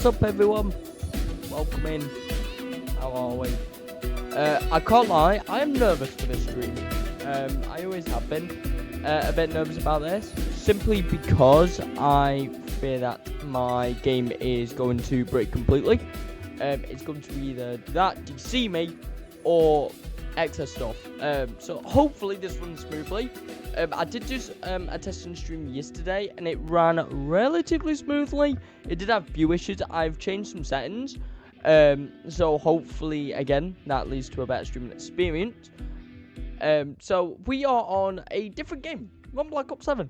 What's up, everyone? Welcome in. How are we? I can't lie, I am nervous for this stream. I always have been a bit nervous about this, simply because I fear that my game is going to break completely. It's going to either that DC me or excess stuff. So hopefully this runs smoothly. I did just a testing stream yesterday and it ran relatively smoothly. It did have a few issues. I've changed some settings. So hopefully again that leads to a better streaming experience. So we are on a different game. We're on Black Ops 7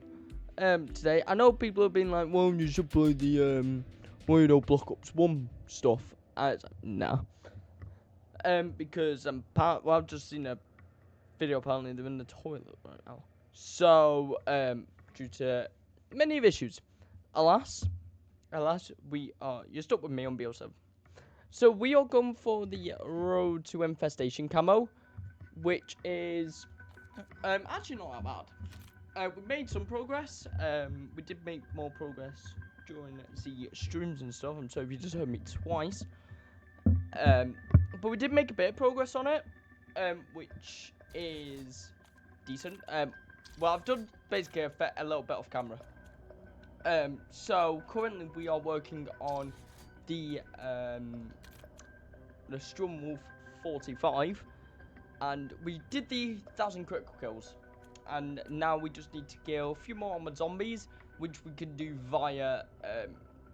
today. I know people have been like, well, you should play the Black Ops 1 stuff. I was like, nah. Because I've just seen a video, apparently they're in the toilet right now. So, due to many issues, alas, you're stuck with me on BO7. So we are going for the Road to Infestation camo, which is, actually not that bad. We made some progress. We did make more progress during the streams and stuff. I'm sorry if you just heard me twice. But we did make a bit of progress on it, which is decent. Well, I've done basically a little bit off camera. So currently we are working on the Wolf 45, and we did the 1,000 critical kills, and now we just need to kill a few more armored zombies, which we can do via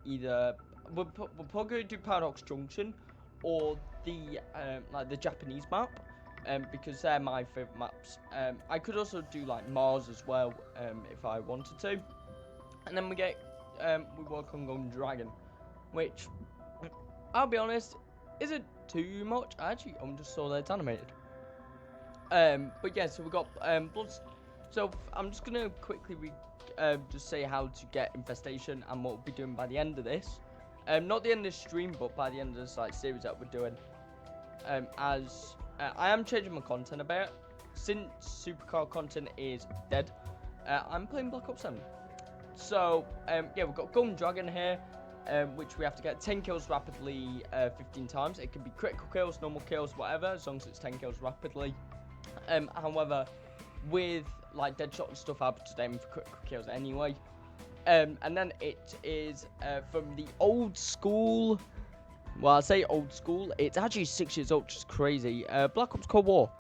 either we're probably going to do Paradox Junction or the like the Japanese map, because they're my favorite maps. I could also do like Mars as well, if I wanted to, and then we work on Golden Dragon, which I'll be honest isn't too much. I actually just saw that it's animated. But yeah, so we got bloods. So I'm just gonna quickly just say how to get infestation and what we'll be doing by the end of this. Not the end of the stream, but by the end of this series that we're doing. As I am changing my content a bit since supercar content is dead. I'm playing Black Ops 7. So yeah, we've got Golden Dragon here, which we have to get 10 kills rapidly 15 times. It can be critical kills, normal kills, whatever, as long as it's 10 kills rapidly. However, with like Deadshot and stuff, I'm just aiming for critical kills anyway. And then it is from the old school. Well, I say old school. It's actually 6 years old, which is crazy. Black Ops Cold War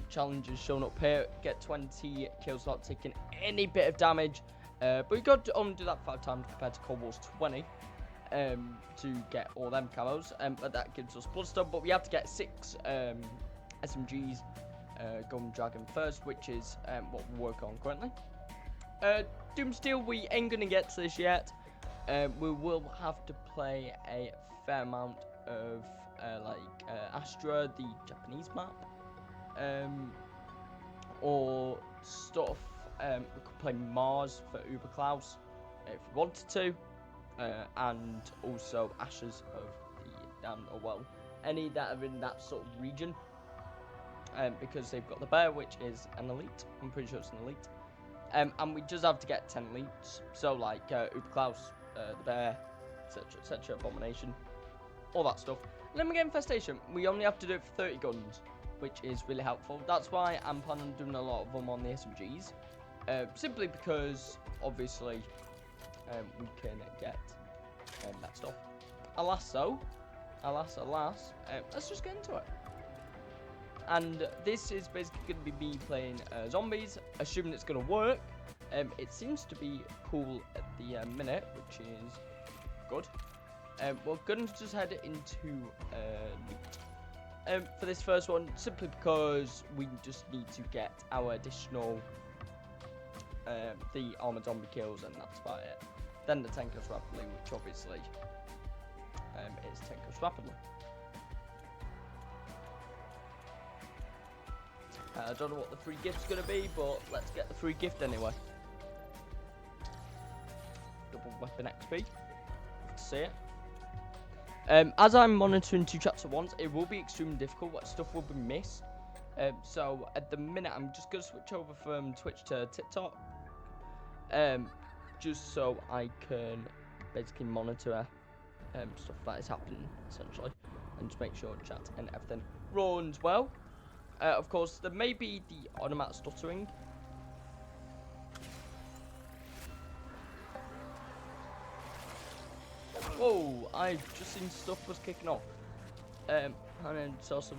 challenge is shown up here. Get 20 kills, not taking any bit of damage. But we got to only do that 5 times compared to Cold War's 20 to get all them camos. But that gives us Bloodstone. But we have to get 6 SMGs, Golden Dragon first, which is what we're working on currently. Doomsteel, we ain't gonna get to this yet. We will have to play a fair amount of Astra, the Japanese map, or stuff. We could play Mars for Uber Klaus if we wanted to, and also Ashes of the any that are in that sort of region, because they've got the bear, which is an elite. I'm pretty sure it's an elite. And we just have to get 10 elites, so like Uber Klaus, the bear, etc, Abomination, all that stuff. And then we get Infestation. We only have to do it for 30 guns, which is really helpful. That's why I'm planning on doing a lot of them on the SMGs, simply because obviously we can get that stuff. Alas, let's just get into it. And this is basically going to be me playing zombies, assuming it's going to work. It seems to be cool at the minute, which is good. We're going to just head into loot for this first one, simply because we just need to get our additional the armored zombie kills, and that's about it. Then the 10 kills rapidly, which obviously is 10 kills rapidly. I don't know what the free gift's going to be, but let's get the free gift anyway. Double weapon XP. See it. As I'm monitoring 2 chats at once, it will be extremely difficult. What stuff will be missed. So at the minute, I'm just going to switch over from Twitch to TikTok. Just so I can basically monitor stuff that is happening, essentially. And just make sure chat and everything runs well. Of course, there may be the automatic stuttering. Whoa, I just seen stuff was kicking off. And then saw some.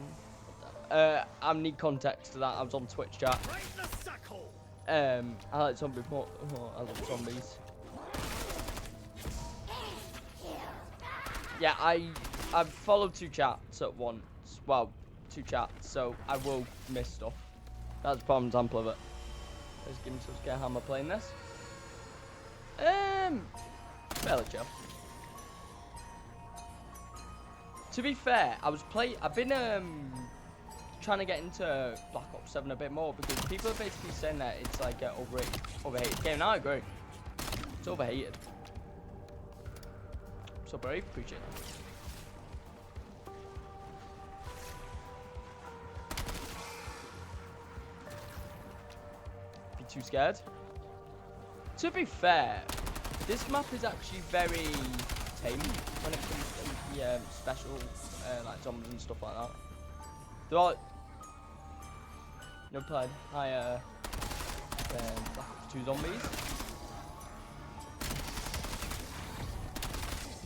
I need context to that. I was on Twitch chat. I like zombies more. Oh, I love zombies. Yeah, I've followed 2 chats at once. Well, 2 chats, so I will miss stuff. That's a prime example of it. Let's give me some scare. How am I playing this? Fairly chill. To be fair, I've been trying to get into Black Ops 7 a bit more because people are basically saying that it's like an overhated game. Now I agree. It's overhated. So brave, appreciate that. Be too scared. To be fair, this map is actually very tame when it comes to the special like zombies and stuff like that. There are played higher Black Ops 2 zombies.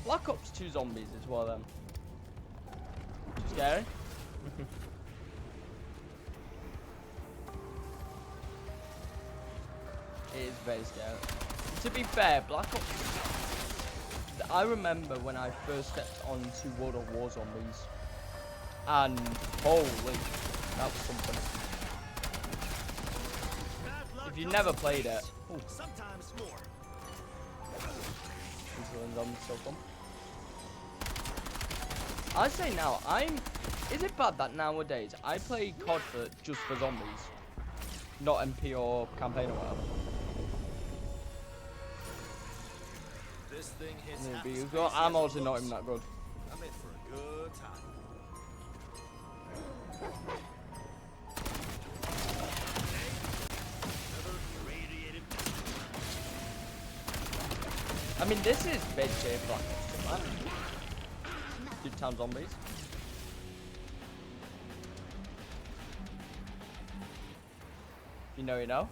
Black Ops 2 zombies is one of them. Too scary. It is very scary. To be fair, Black Ops. I remember when I first stepped onto World of War zombies, and holy, that was something. If you never played it, sometimes more. Zombies so fun. I say now, is it bad that nowadays I play COD just for zombies, not MP or campaign or whatever? This thing hits I'm also not even that good. I'm in for a good time. I mean, this is basically Black Ops 2, man. Deep Town zombies. You know, you know.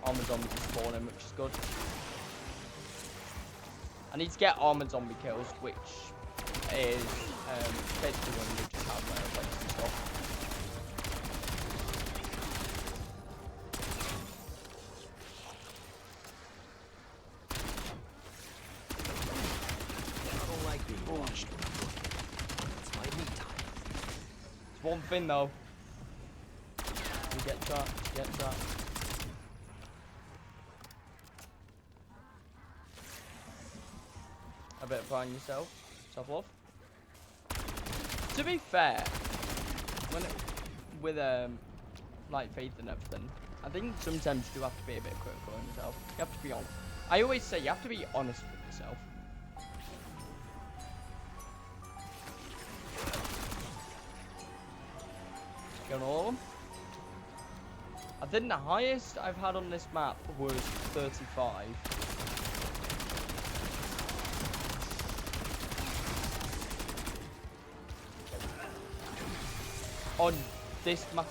Armored zombies are spawning, which is good. I need to get armored zombie kills, which is basically when you just have like and stuff. One thing though, you get trapped. A bit of pride in yourself, self-love. To be fair, with like faith and everything, I think sometimes you do have to be a bit critical on yourself. You have to be honest. I always say you have to be honest with yourself. Killing all of them. I think the highest I've had on this map was 35. On this map,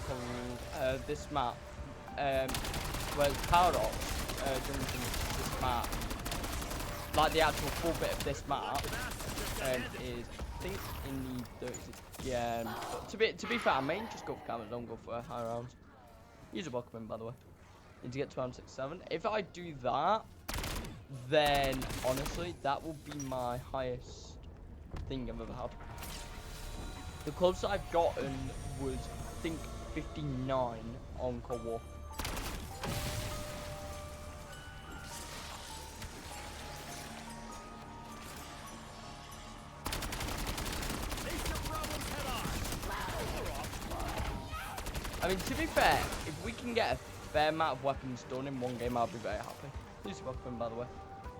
well, Paradox, this map, like the actual full bit of this map, is I think in the 30s. Yeah, but to be fair, I may just go for cameras, don't go for high rounds. Use a welcome in, by the way. Need to get to round 6-7. If I do that, then honestly, that will be my highest thing I've ever had. The closest I've gotten was, I think, 59 on Cold War. I mean, to be fair, if we can get a fair amount of weapons done in one game, I'll be very happy. Please welcome, by the way.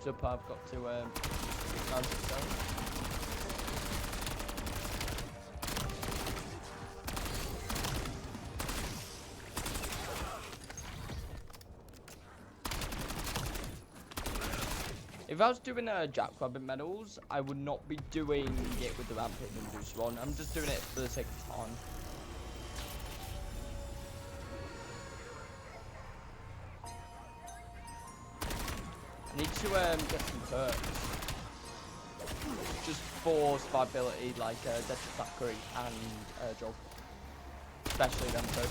So I've got to round 6-7. If I was doing jackrabbit medals, I would not be doing it with the rampage inducer on. I'm just doing it for the sake of time. I need to get some perks. Just for survivability, like Deadshot Thackeray and Jog. Especially them two.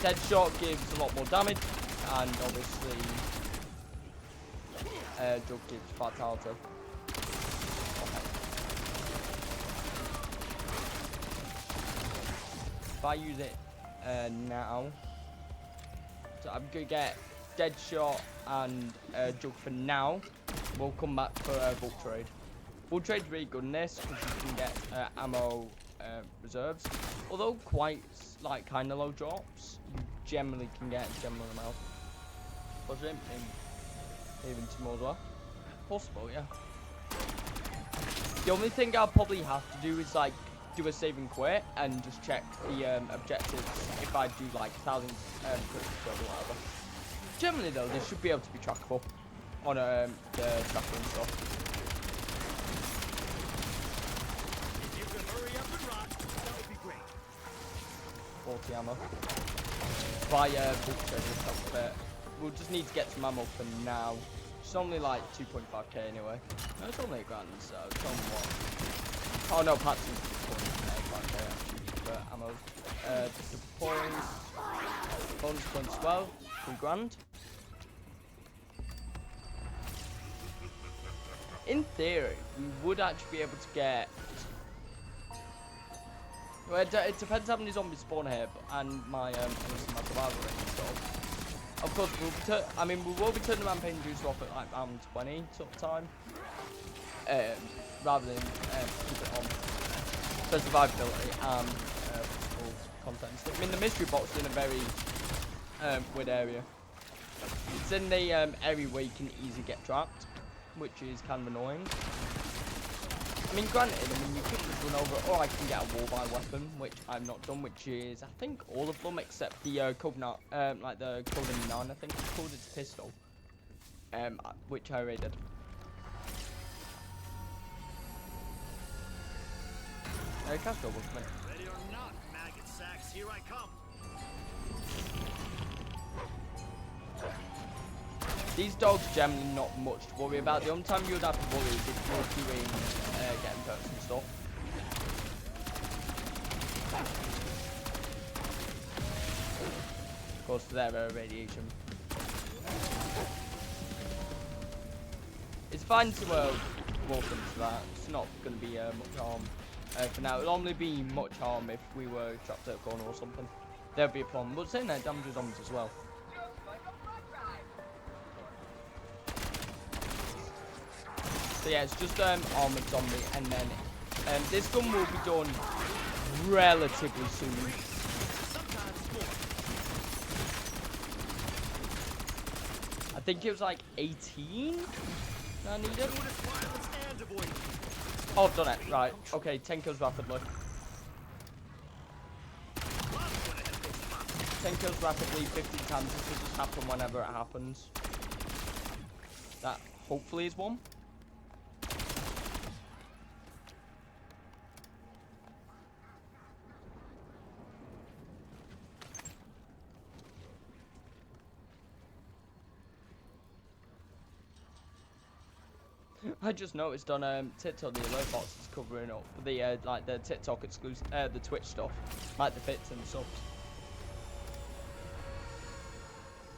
Deadshot gives a lot more damage, and obviously Jog gives Vitality. Okay. If I use it now, so I'm gonna get Deadshot and Jug for now. We'll come back for Bulk Trade. Bulk Trade's really good in this because you can get ammo reserves. Although quite like kind of low drops, you generally can get a general amount. Was it? Even some more as well. Possible, yeah. The only thing I'll probably have to do is like do a save and quit and just check the objectives if I do like 1,000 critical or whatever. Generally though, they should be able to be trackable on the tracker and stuff. If you could hurry up and rock, that would be great. 40 ammo. Buy bulk trade stuff a bit. We'll just need to get some ammo for now. It's only like 2.5k anyway. No, it's only a grand, so it's on what? Oh no, Pat's 2.5k actually for ammo. The points, bonus points 12, 3 grand. In theory, we would actually be able to get. Well, it depends how many zombies spawn here, and my survival rate and stuff. Of course, we will be turning the rampage inducer off at like round 20 sort of time, rather than keep it on for survivability and full content. I mean, the mystery box is in a very weird area. It's in the area where you can easily get trapped, which is kind of annoying. I mean, granted, you can just run over, or I can get a wall-by weapon, which I've not done, which is, I think, all of them except the Covenant, like the Covenant 9, I think it's called, its pistol, which I raided. Cash double, come in. Ready or not, maggot sacks, here I come. These dogs generally not much to worry about. The only time you would have to worry is if you're doing getting perks and stuff. Of course, their radiation. It's fine to walk into that. It's not going to be much harm for now. It'll only be much harm if we were trapped at a corner or something. There'd be a problem. But saying that, damages zombies as well. So yeah, it's just armored zombie, and then this gun will be done relatively soon. I think it was like 18 I needed. Oh, I've done it. Right. Okay, 10 kills rapidly. 10 kills rapidly, 15 times. This will just happen whenever it happens. That hopefully is one. I just noticed on TikTok the alert box is covering up the like the TikTok exclusive, the Twitch stuff, like the bits and subs.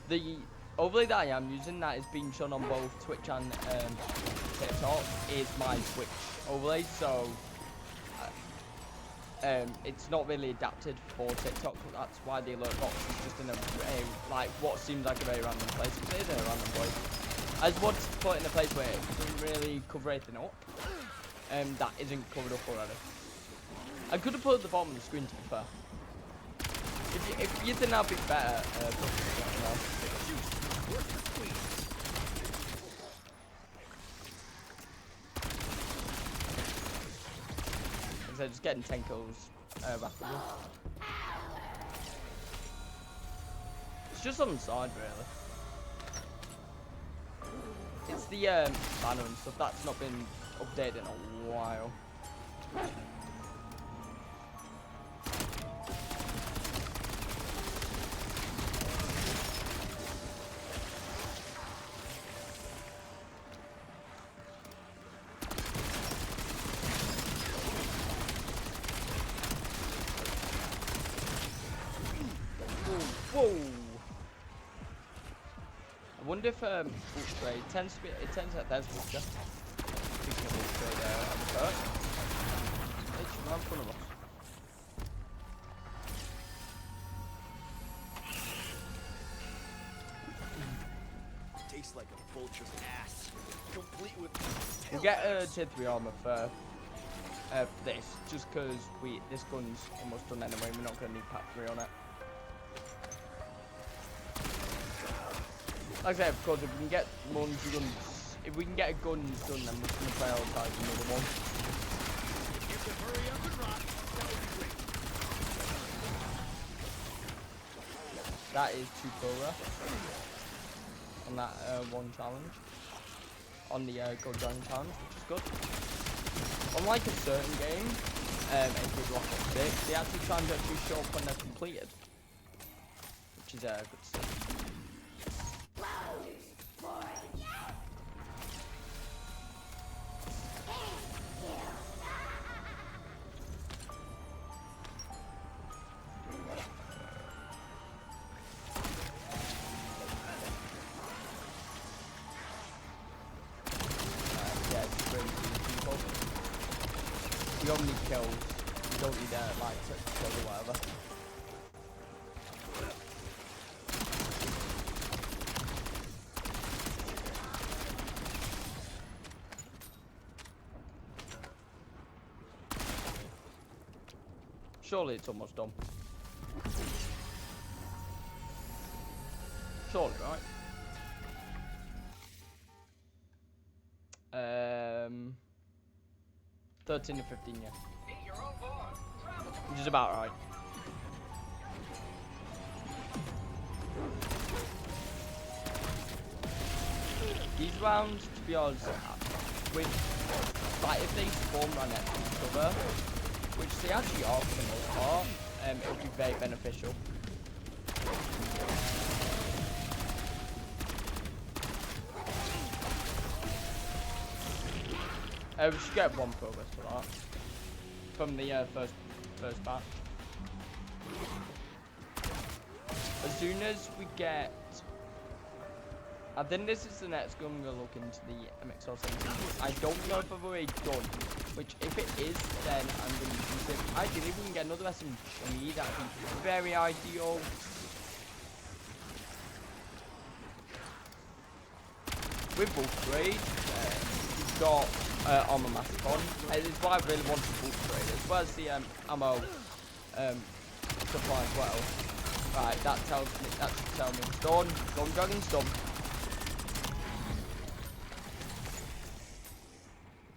The overlay that I am using that is being shown on both Twitch and TikTok is my Twitch overlay, so it's not really adapted for TikTok. That's why the alert box is just in a like what seems like a very random place. Because it is in a random place. I just wanted to put it in a place where it doesn't really cover anything up, that isn't covered up already. I could have put it at the bottom of the screen, to be fair. If you think that'd be better, so just getting 10 kills rapidly. It's just on the side, really. it's the banner and stuff that's not been updated in a while. Whoa! I wonder if boot spray tends to at there's booster. Speaking of boot spray there on the perk. It's right in front of us. Tastes like a vulture's ass. Complete with We'll get a tier 3 armor for this, just because this gun's almost done anyway. We're not gonna need pack 3 on it. Like I said, of course, if we can get guns, if we can get a guns done, then we're gonna prioritize another one. If you could hurry up and rock, that would be great. That is 2 progress on that one challenge, on the Gold Dragon challenge, which is good. Unlike a certain game, aka Block Ops 6, the actual times actually show up when they're completed, which is good stuff. You don't need kills. You don't need like kills or whatever. Surely it's almost done. Surely, right? 13 to 15, yeah. Which is about right. These rounds, to be honest, with like if they spawn right next to each other, which they actually are for the most part, it would be very beneficial. We should get 1 progress for that from the first batch. As soon as we get, I think this is the next gun we're gonna look into, the MXR17. I don't know if I've already done, which if it is, then I'm gonna use it. Ideally, we can get another SMG. That'd be very ideal. With upgrade, we've got armor mask on. It's why I really want to upgrade, as well as the ammo supply as well. Right, that should tell me it's done. Gold Dragon's done.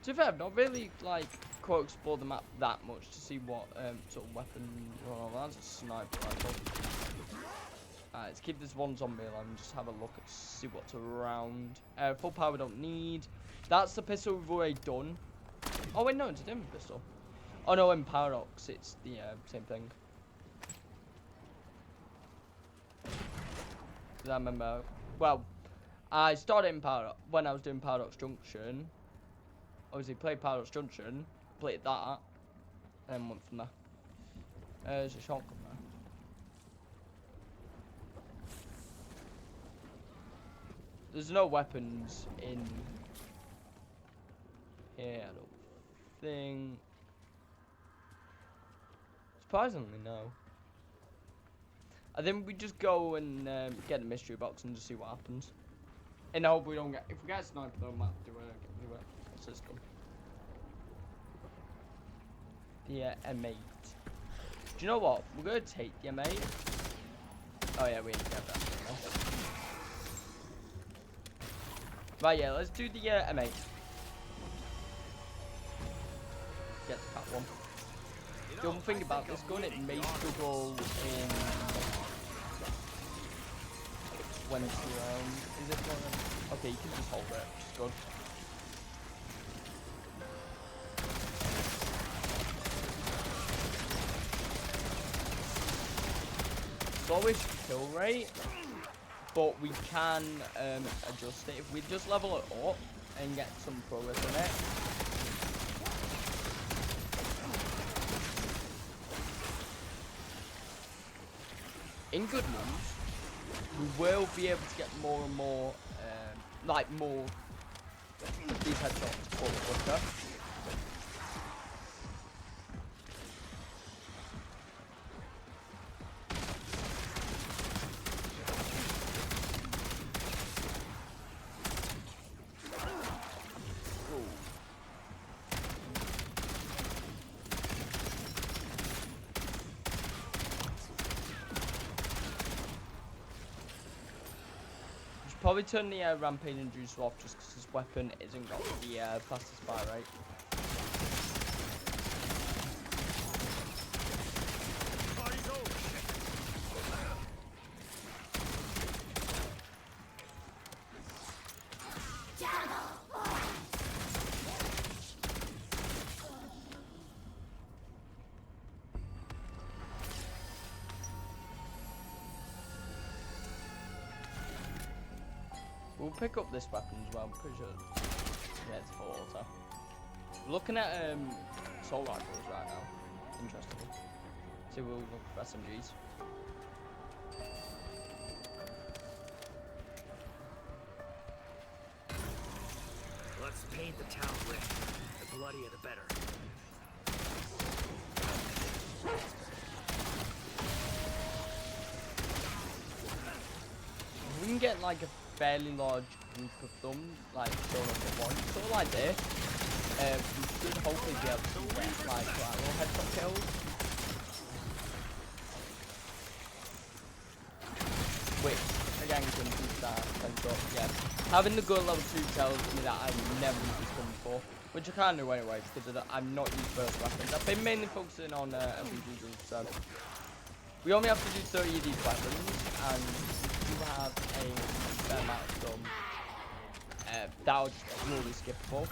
To be fair, I've not really like quote explored the map that much to see what sort of weapon. Oh, that's a sniper rifle. Alright, let's keep this one zombie alive and just have a look and see what's around. Full power we don't need. That's the pistol we've already done. Oh wait, no, it's a different pistol. Oh no, in Paradox it's the same thing. Because I remember, well, I started in Paradox when I was doing Paradox Junction. Obviously played Paradox Junction, played that, and then went from there. There's a shotgun there. There's no weapons in here, I don't think. Surprisingly, no. I think we just go and get the mystery box and just see what happens. And I hope we don't get, if we get a sniper, though, we might have to do a system. The M8. Do you know what? We're going to take the M8. Oh yeah, we need to get that. Right, yeah, let's do the M8. Get the fat one. The other thing about this gun, it may struggle in when to is it for okay, you can just hold it, which is good. Slowish kill rate, but we can adjust it if we just level it up and get some progress in it. In good months, we will be able to get more and more, like more of these headshots quicker. Probably turn the rampage inducer off just because his weapon isn't got the fastest fire rate. We'll pick up this weapon as well, I'm pretty sure. Yeah, it's full auto. Looking at assault rifles right now. Interesting. See, we'll look for SMGs. Let's paint the town red. The bloodier the better. We can get like a fairly large group of them, like showing up at once, sort of like this. We should hopefully be able to get like little headshot kills. Which again can boost that headshot. Yeah, having the gun level 2 tells me that I never used this gun before, which I can't do anyway because I'm not used burst weapons. I've been mainly focusing on LPGs, so we only have to do 30 of these weapons, and we do have a fair amount of them. That'll just get really skippable.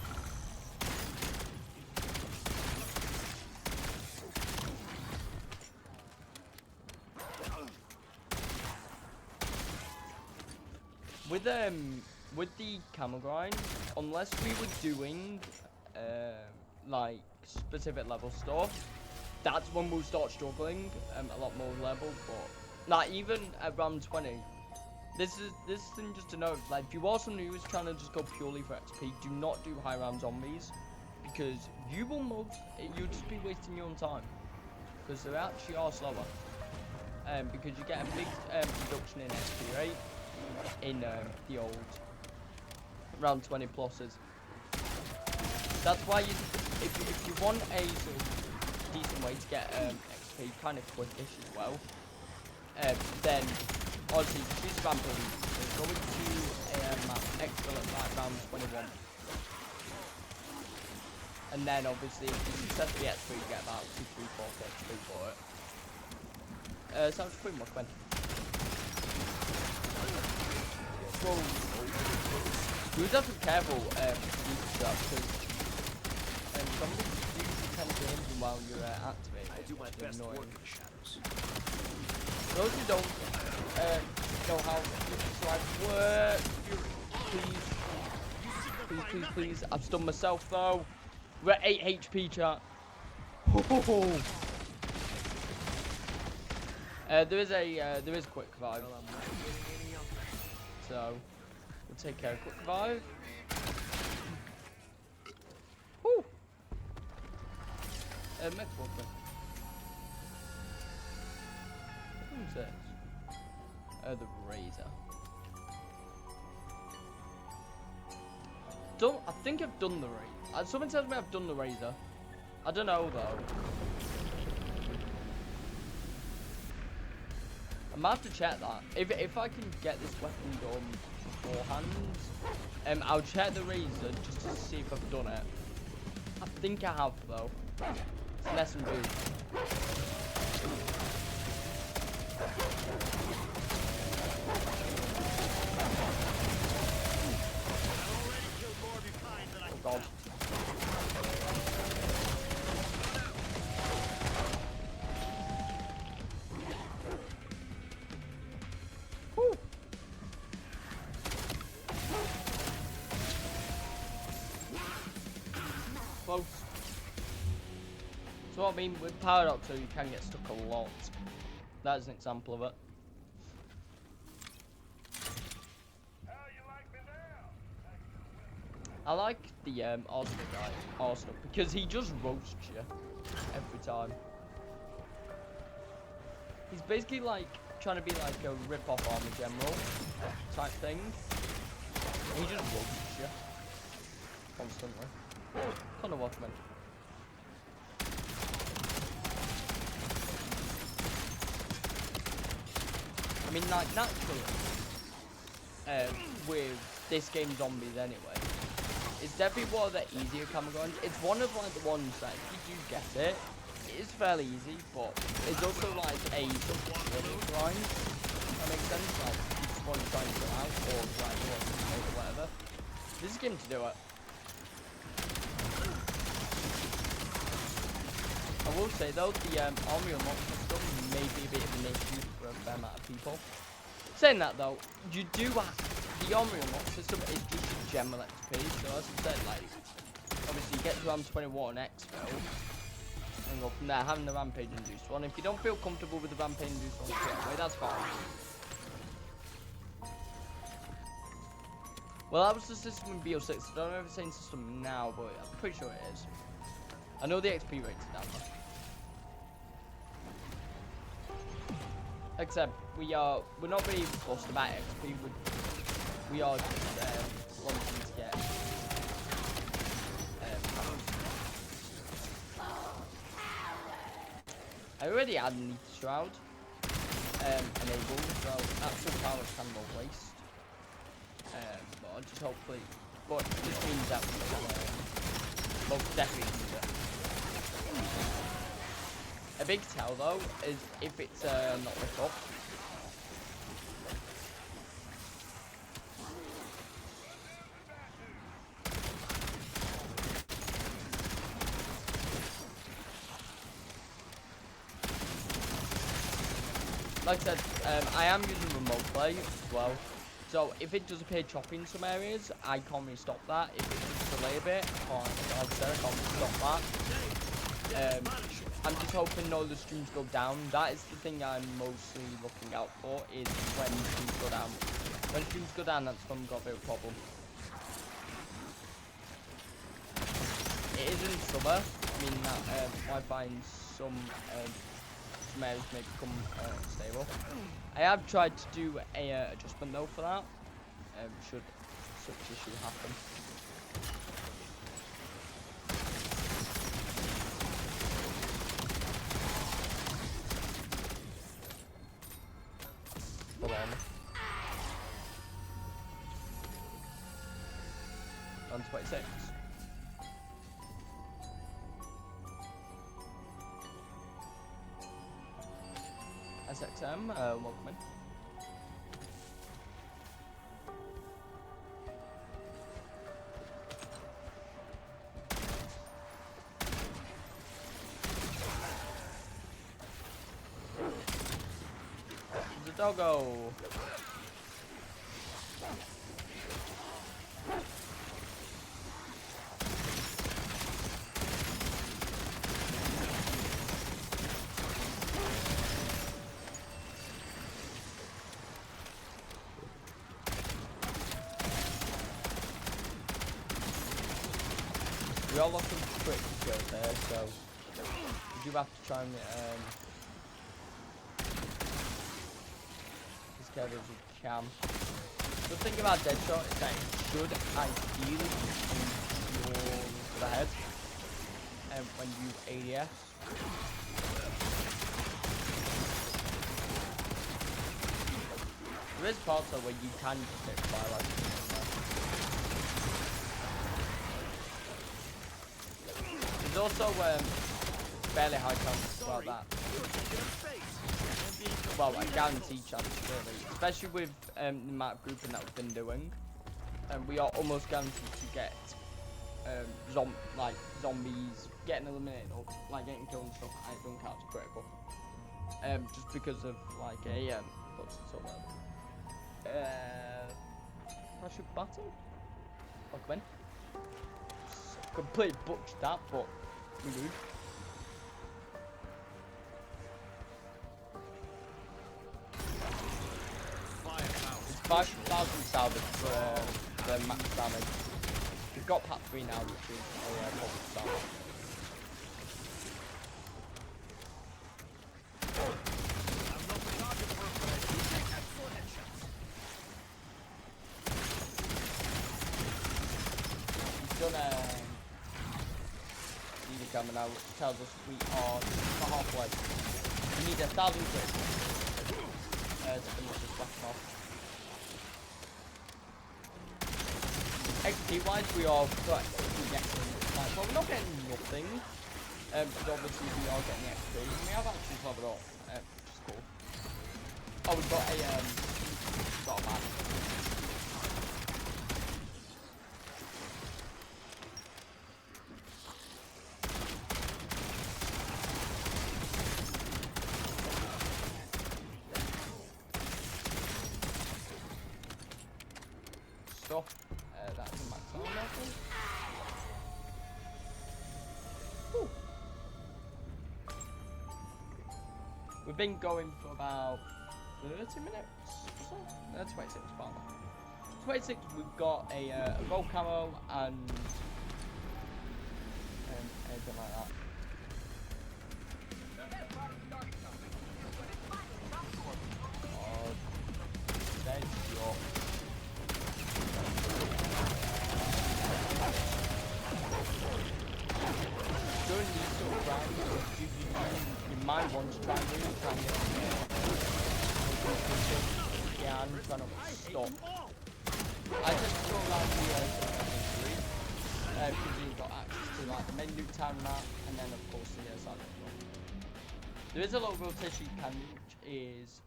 With the camel grind, unless we were doing like specific level stuff, that's when we'll start struggling a lot more level. But like even at round 20, this thing just to note, like if you are someone who is trying to just go purely for XP, do not do high round zombies, because you'll just be wasting your own time, because they actually are slower. Because you get a big reduction in XP rate in the old round 20 pluses. That's why if you want a sort of decent way to get XP kind of quickish as well, then obviously choose rampage, so go into a map excellent like round 21, and then obviously if you successfully get through, you get about 2, 3, 4 XP for it. So I'm just putting my 20. Whoa. You just have to be careful because zombies do tend to hit you while you're activating. I do my best work in the shadows. Those who don't know how this life works, please, I've stunned myself though. We're at 8 HP, chat. There is quick revive. So we'll take care of quick revive. Woo! Next one. Who's this? The razor. I think I've done the razor. Someone tells me I've done the razor. I don't know though. I might have to check that. If I can get this weapon done beforehand, I'll check the razor just to see if I've done it. I think I have though. It's an SMG. close. So what I mean with Paradoxo, you can get stuck a lot. That is an example of it. I like the Arsenal guy, Arsenal, because he just roasts you every time. He's basically like trying to be like a rip-off army general type thing. He just roasts you constantly. Kind of what I meant. I mean, like naturally, with this game zombies anyway, it's definitely one of the easier camera guns. It's one of like the ones that if you do get it, it is fairly easy, but it's also like a grind. That makes sense. Like you just want to try and get out, or like you want to make or whatever. This is a game to do it. I will say though, the army unlock system may be a bit of an issue for a fair amount of people. Saying that though, you do have the army unlock system is just a general XP. So as I said, like obviously you get to round 21 expo and go from there, having the rampage induced one. If you don't feel comfortable with the rampage induced one straight away, that's fine. Well, that was the system in BO6. I don't know if it's the same system now, but I'm pretty sure it is. I know the XP rates are down there. Like I said, we're not really fussed about XP. We are just wanting to get I already had Neat Shroud enabled, so actual power is kind of a waste. But I'll just hopefully, but it just means that we'll most definitely use it. A big tell though is if it's not lit up. Like I said, I am using remote play as well. So if it does appear choppy in some areas, I can't really stop that. If it does delay a bit, like I said, I can't really stop that. I'm just hoping none of the streams go down. That is the thing I'm mostly looking out for, is when streams go down. When streams go down, that's when we've got a bit of a problem. It is in summer. I mean, that Wi-Fi in some areas may become stable. I have tried to do a adjustment though for that. Should such issue happen. Hold on. On 26. SXM, welcome in. There's a doggo. We are looking for quick skills there, so we do have to try and as careful as we can. The thing about Deadshot is that it should ideally shoot your to the head when you use ADS. There is parts though where you can just hit fire like there's also fairly high chances about that. Well, a guaranteed chance really, especially with the amount of grouping that we've been doing. We are almost guaranteed to get zombies getting eliminated or like getting killed and stuff, and it don't count as critical. Just because of like a what's it sort of pressure button. Welcome in. completely butchered that, but we do. It's 5,000 salvage for the max damage. We've got Pat 3 now, which is a positive start. Done leader camera now, which tells us we are not halfway. We need 1,000 clicks to finish this weapon off. XP wise, we are getting like, well, we're not getting nothing, but obviously we are getting XP. We have actually covered up, which is cool. Oh, we've got a map. That's a max armor, I think. Whew. We've been going for about 30 minutes or so. 26, pardon. 26, we've got a roll camo and anything like that. During these sort of rounds, you might want to try and get yeah, I'm trying to stop. I just go around the because you've got access to like the menu town map and then of course the side of the map. There is a lot of rotation you can, which is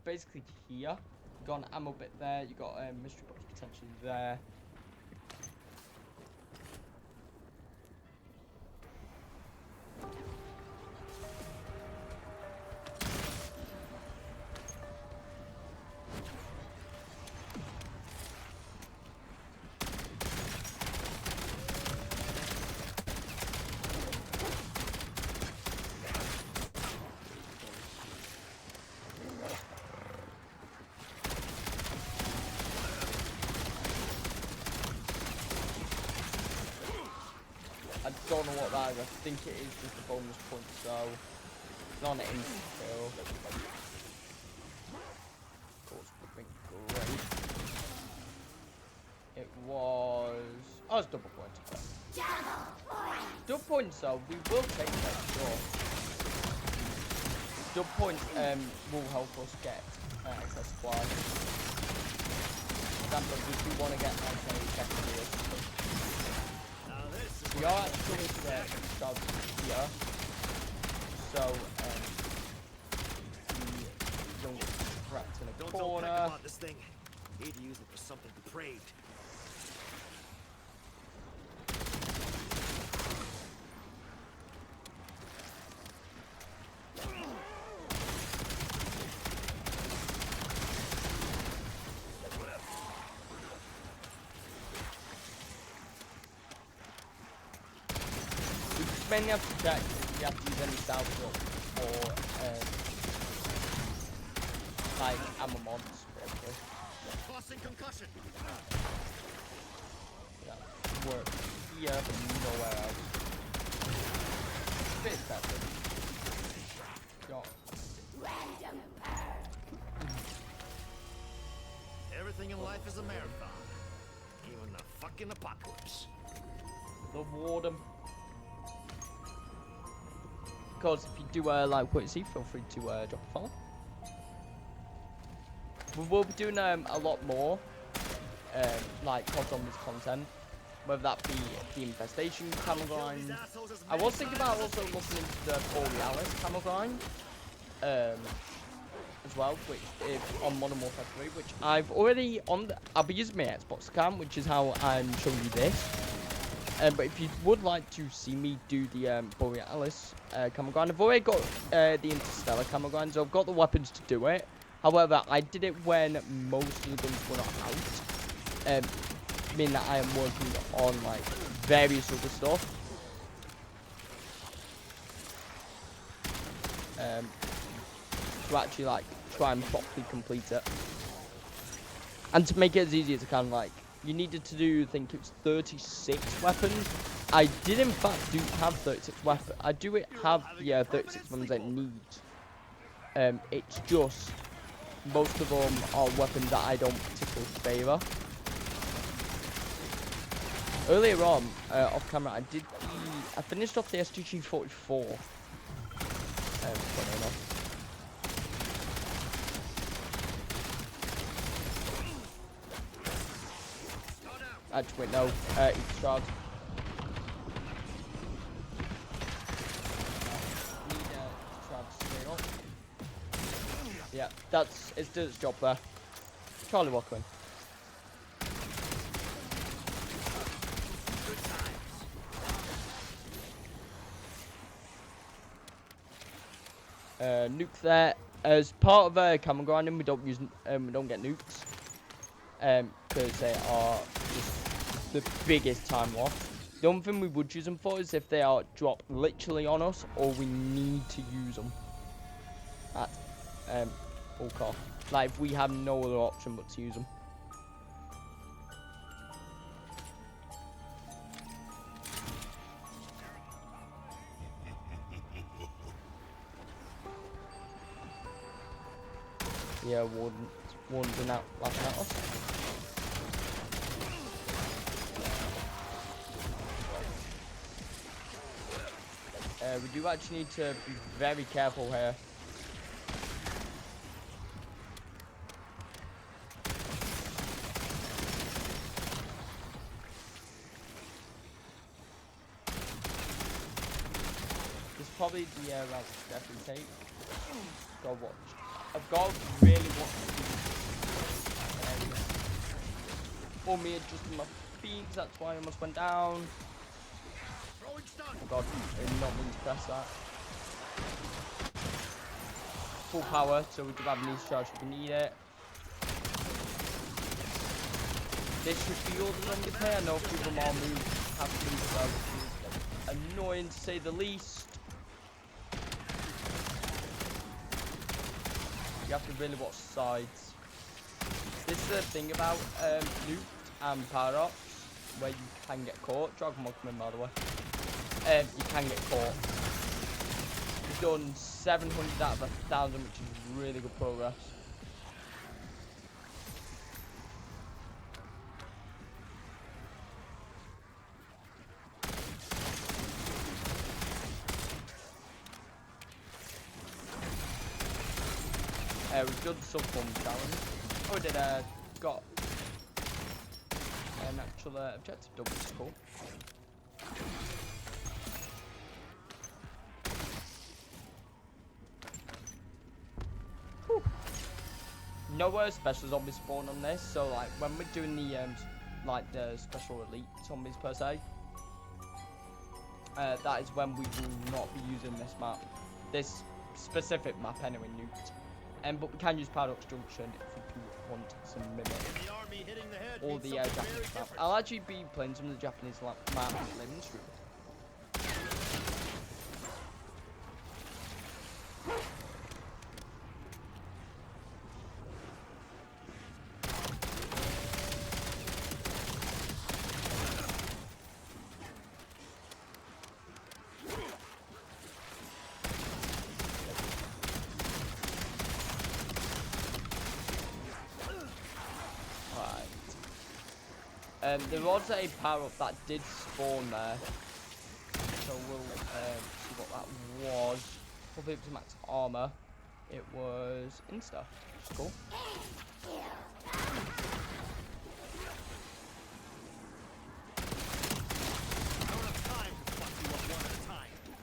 basically here. You've got an ammo bit there, you've got a mystery box potentially there. I don't know what that is. I think it is just a bonus point, so it's not an instant kill. Of course, would be great. It was. Oh, it's double point. Double points, so we will take that, sure. Double points will help us get excess supply. For example, if we want to get like a secondary or something. We are actually going to the job here, so we don't get trapped in a corner. Don't about this thing. Need to use it for something depraved. Mainly have to check if you have to use any salvage or like ammo mods, basically. Tossing concussion. Yeah, work here but nowhere else. Bit better. Got Everything in life is a marathon. Even the fucking apocalypse. the warden. Of course, if you do like what you see, feel free to drop a follow. We will be doing a lot more like COD Zombies content, whether that be the infestation camo grind. I was thinking about also looking into the Borealis camo grind as well, which is on Modern Warfare 3, which I've already on. I'll be using my Xbox cam, which is how I'm showing you this. But if you would like to see me do the Borealis camo grind, I've already got the Interstellar camo grind, so I've got the weapons to do it. However, I did it when most of the guns were not out, meaning that I am working on like various other stuff. To actually like try and properly complete it. And to make it as easy as I can, like, you needed to do, I think it was 36 weapons. I did in fact do have 36 weapons. I do have, yeah, 36 weapons I need. It's just, most of them are weapons that I don't particularly favour. Earlier on, off camera, I finished off the STG-44. Funny enough. Actually, wait, no. Each shard. Need shard straight up. Yeah, it's did its job there. Charlie Walkman. Nuke there. As part of camera grinding, we don't get nukes. Because they are just the biggest time loss. The only thing we would use them for is if they are dropped literally on us, or we need to use them at all cost. Like if we have no other option but to use them. Yeah, Warden's been out laughing at us. We do actually need to be very careful here. This is probably the route to definitely take. Go watch. I've got to really watch for me adjusting my feet, that's why I almost went down. Oh god, I did not mean to press that. Full power, so we do have an easy charge if we need it. This should be all the longest here. I know a few of them all move, have to move well, which is annoying to say the least. You have to really watch sides. This is the thing about loot and paradox, where you can get caught. Dragon will come in, by the way. You can get caught. We've done 700 out of 1,000, which is really good progress. We've done the sub-bomb challenge. Oh, we did got an actual objective done, which is cool. Whew. No special zombies spawn on this, so like when we're doing the like the special elite zombies per se, that is when we will not be using this map, this specific map anyway, nuked. But we can use Paradox Junction if we do want some mimic. Or the Japanese map. I'll actually be playing some of the Japanese maps in this room. There was a power-up that did spawn there, so we'll see what that was. Probably up to max armor. It was Insta, which is cool.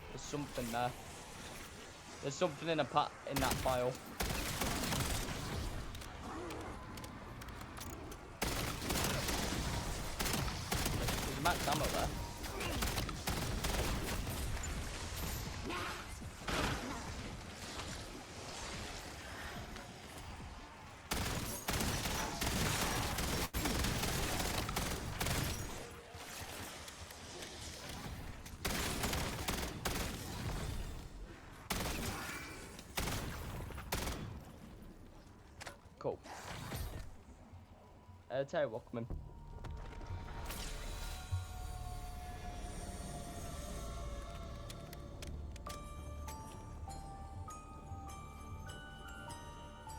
There's something there. There's something in that file. Max ammo there. Cool. Tell you what, come in.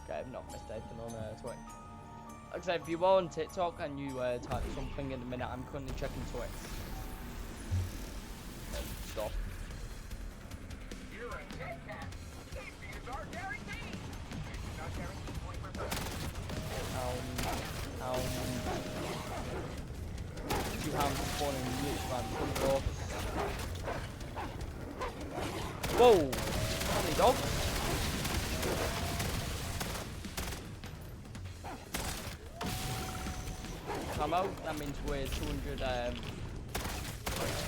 Okay, I've not missed anything on Twitch. Like I said, if you are on TikTok and you type something in a minute, I'm currently checking Twitch. Stop. You're a dead cat. These are guaranteed. Not guaranteed 20%. Two hounds spawning in the man front door. Whoa! How many dogs? Come out, that means we're 200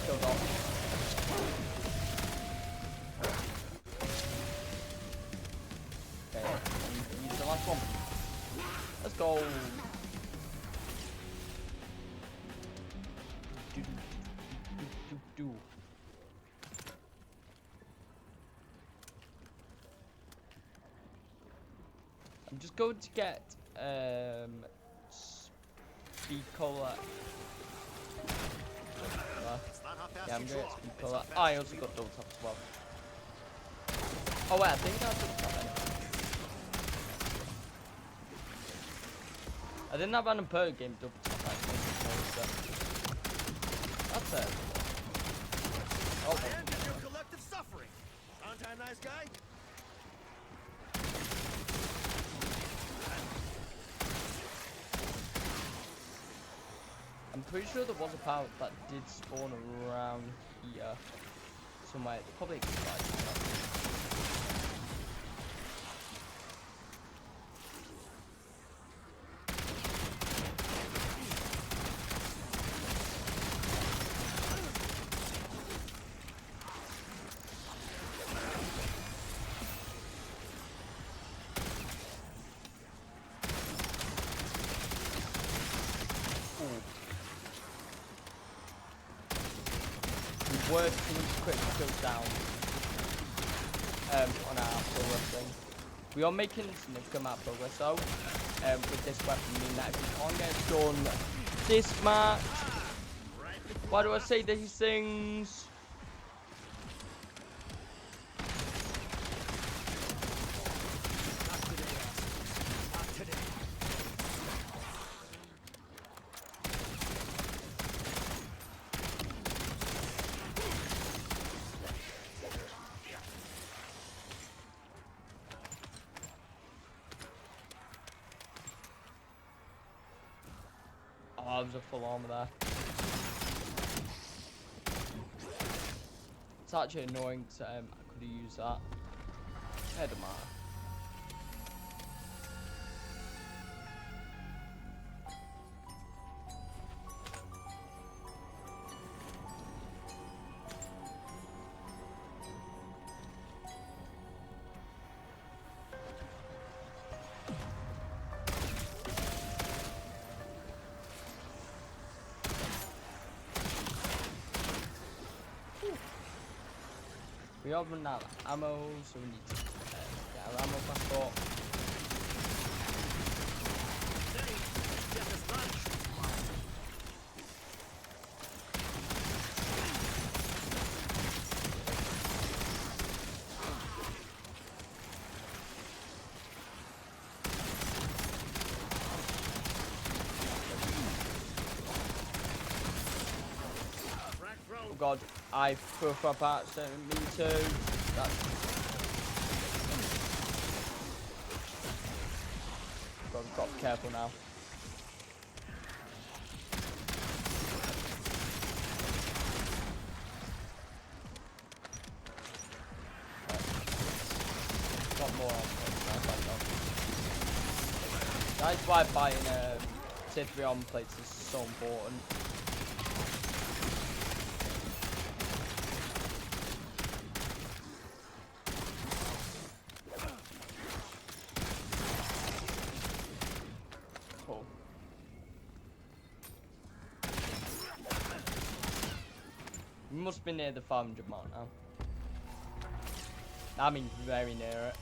killed off. Okay, and use the last one. Let's go. Do. I'm just going to get speed cola. Yeah, I'm going to speed cola. Oh, I also got double tap as well. Oh wait, I think I double tap then. I didn't have random per game double tap actually. That's it. Oh. And your collective suffering. Aren't I a nice guy? I'm pretty sure there was a power that did spawn around here somewhere. Probably expired. Working quick kills down on our progress thing. We are making significant amount of progress though with this weapon, meaning that if we can't get it done this match, why do I say these things? Oh, there was a full armor there. It's actually annoying because I could have used that. It doesn't matter. We are running out of ammo, so we need to get our ammo back up. Oh god, I threw up accident, me too. That's... God, we've got to be careful now. Got more on. That's why buying tier 3 armor plates is so important. We must be near the 500 mark now. I mean, very near it.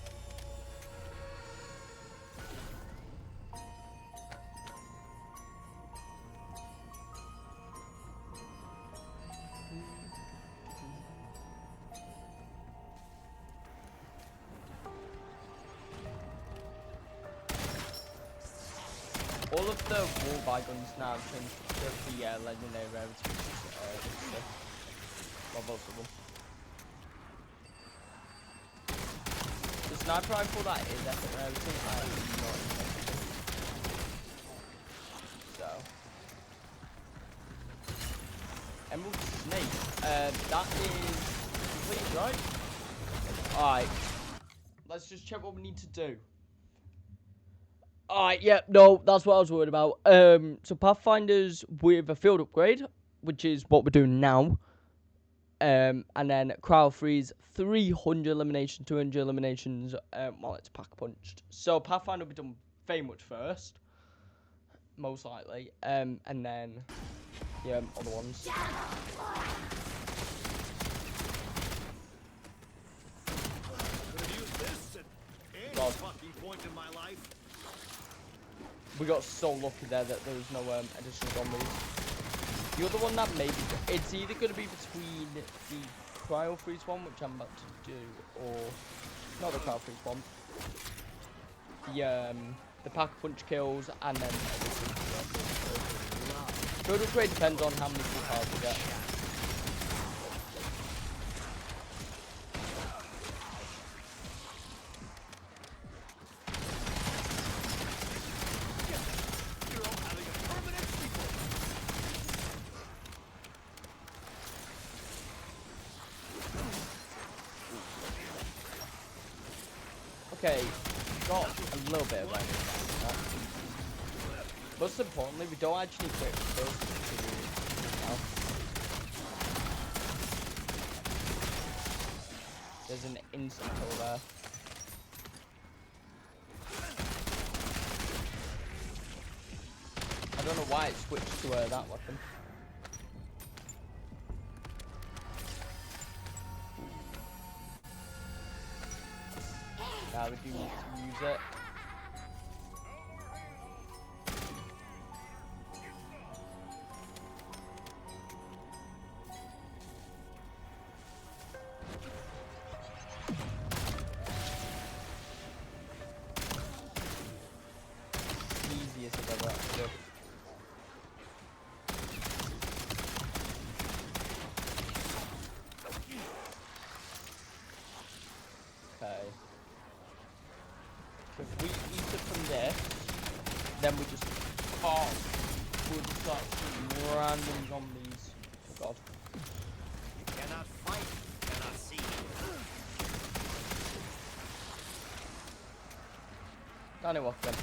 All of the wall by guns now changed to the legendary rarity, which is well, both of them. The sniper rifle that is epic rarity, I am not interested in. So, Emerald Snake, that is complete, right? Alright, let's just check what we need to do. Alright, yeah, no, that's what I was worried about. So Pathfinders with a field upgrade, which is what we're doing now. And then crowd freeze, 300 eliminations, 200 eliminations, while it's pack punched. So Pathfinder will be done very much first, most likely. And then, yeah, other ones. God. We got so lucky there that there was no additional zombies. The other one that maybe it's either going to be between the cryo freeze one, which I'm about to do, or not the cryo freeze one. The pack punch kills, and then field upgrade depends on how many full cards we get. Okay, got a little bit of damage. Most importantly, we don't actually quit those now. There's an instant kill there. I don't know why it switched to that weapon. Now we do need to use it. Easiest I've ever had to do. Okay. If we eat it from this, then we just can't. We'll just start shooting random zombies. Oh god. You cannot fight, you cannot see. Danny walk then.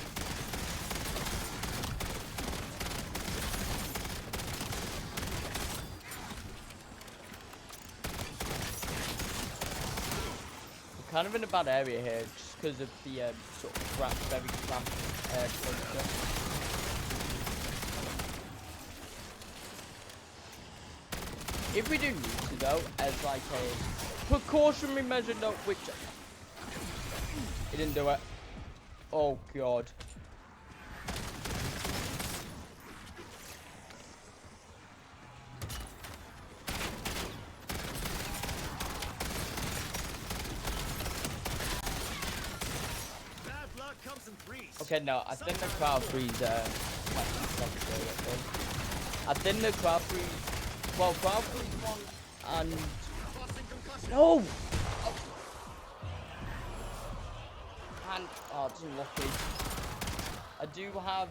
We're kind of in a bad area here, just because of the sort of very cramped culture. If we do need to though, as like a precautionary measure, no, which he didn't do it. Oh god. Okay, no, I think the crowd freeze, might be necessary, I think the crowd freeze, well, crowd freeze one, and, no! And, oh, it's unlucky. I do have,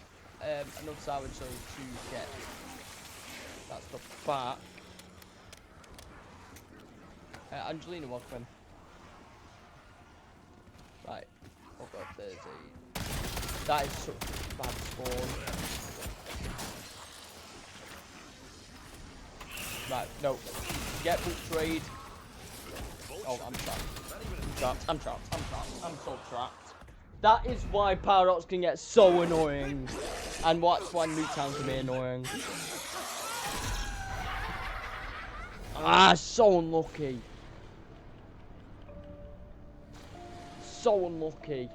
enough salvage so to get that stuff back. Angelina, welcome. Right, oh god, there's a... That is such a bad spawn. Right, no. Get boot trade. Oh, I'm trapped. I'm trapped. I'm so trapped. That is why Paradox can get so annoying. And that's why Nuketown can be annoying. Ah, so unlucky. So unlucky.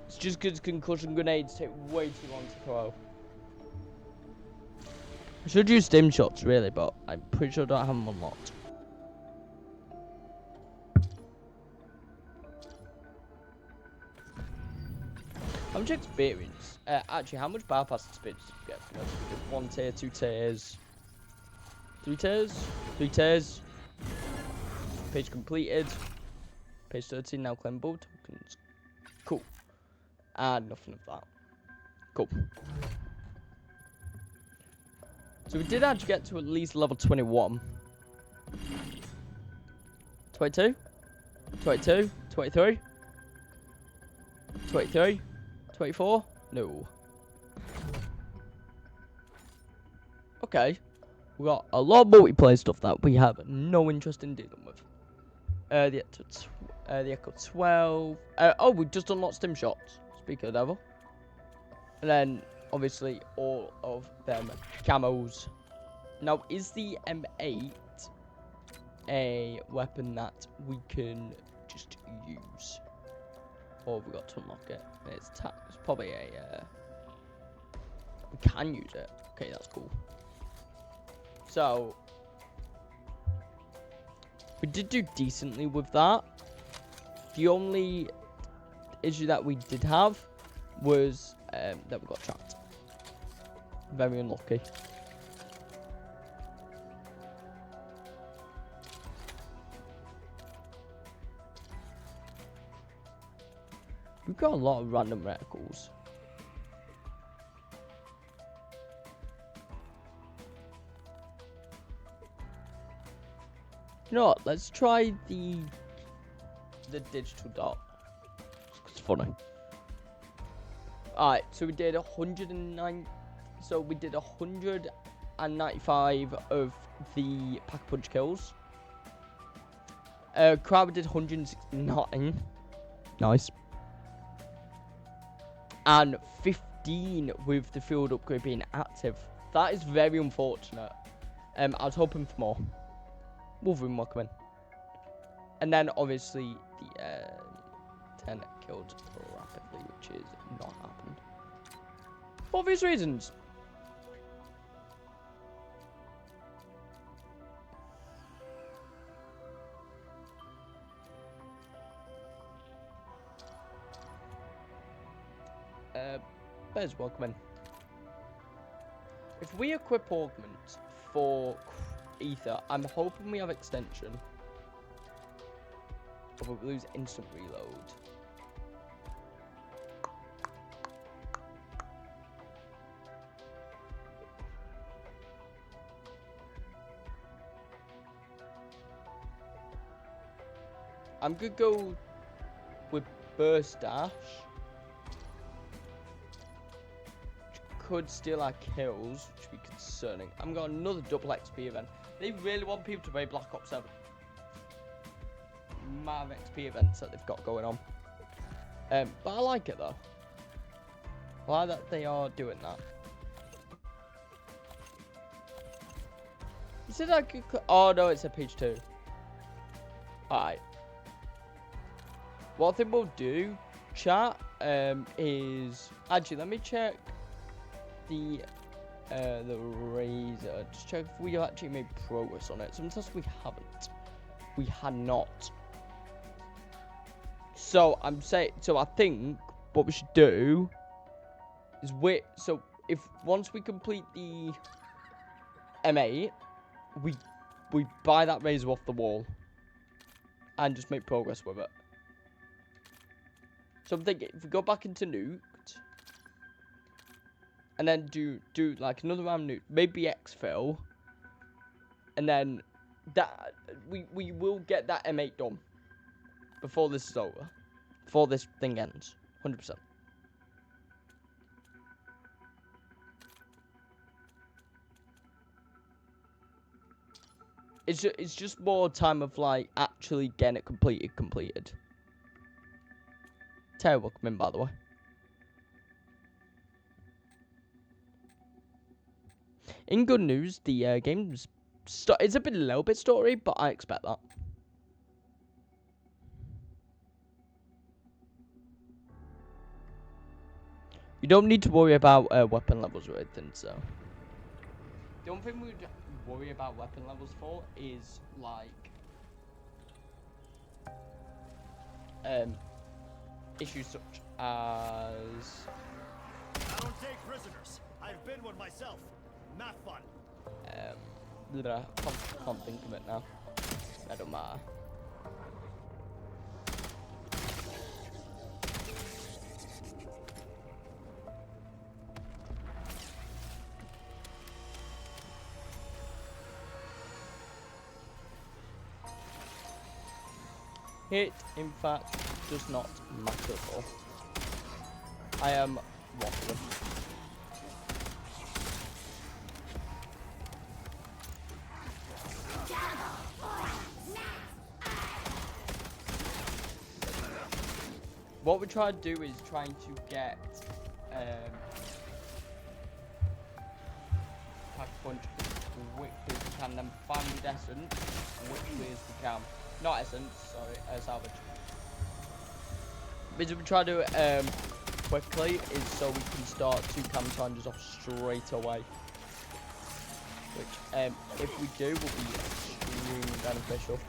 It's just because concussion grenades take way too long to throw. I should use stim shots really, but I'm pretty sure I don't have them unlocked. How much experience? Actually, how much bypass experience did you get? Because we did 1 tier, 2 tiers, 3 tiers, 3 tiers. Page completed. Page 13 now claimable tokens. Cool. And nothing of that. Cool. So we did actually get to at least level 21. 22? 22? 23? 23? 24? No. Okay. We got a lot of multiplayer stuff that we have no interest in dealing with. The Echo 12. Oh, we just unlocked stim shots. Speak of the devil. And then, obviously, all of them camos. Now, is the M8 a weapon that we can just use? Or have we got to unlock it? It's probably a... we can use it. Okay, that's cool. So... we did do decently with that. The only issue that we did have was that we got trapped. Very unlucky. We've got a lot of random reticles. You know what? Let's try the digital dot. It's funny. Alright, so we did 109. So we did 195 of the pack punch kills. Crowd did 169. Nice. And 15 with the field upgrade being active. That is very unfortunate. I was hoping for more. Wolverine will come in. And then obviously the 10 killed rapidly, which is not happened. For obvious reasons. Bears welcome in. If we equip augment for ether, I'm hoping we have extension. Or we'll lose instant reload. I'm gonna go with burst dash. Could steal our kills, which would be concerning. I'm got another double XP event. They really want people to play Black Ops 7. Mad XP events that they've got going on. But I like it though. I like that they are doing that. You said I could. Oh no, it's a page 2. Alright. What I think we'll do, chat, is actually let me check the razor. Just check if we have actually made progress on it. Sometimes we haven't. We had not. So I think what we should do is once we complete the M8, we buy that razor off the wall and just make progress with it. So I'm thinking if we go back into nuked and then do like another round nuke, maybe exfil, and then that we will get that M8 done before this is over, before this thing ends, 100%. It's just more time of like actually getting it completed. Terry, welcome in, by the way. In good news, the game's it's a little bit story, but I expect that. You don't need to worry about weapon levels or anything, so. The only thing we'd worry about weapon levels for is like issues such as I don't take prisoners. I've been one myself. Not fun. can't think of it now. That don't matter. It, in fact, does not matter at all. I am waffling. What we try to do is trying to get pack punch as quickly as we can, then find with essence as quickly as we can. Not essence, sorry, salvage. The reason we try to do it quickly is so we can start 2 cam challenges off straight away. Which, if we do, will be extremely beneficial.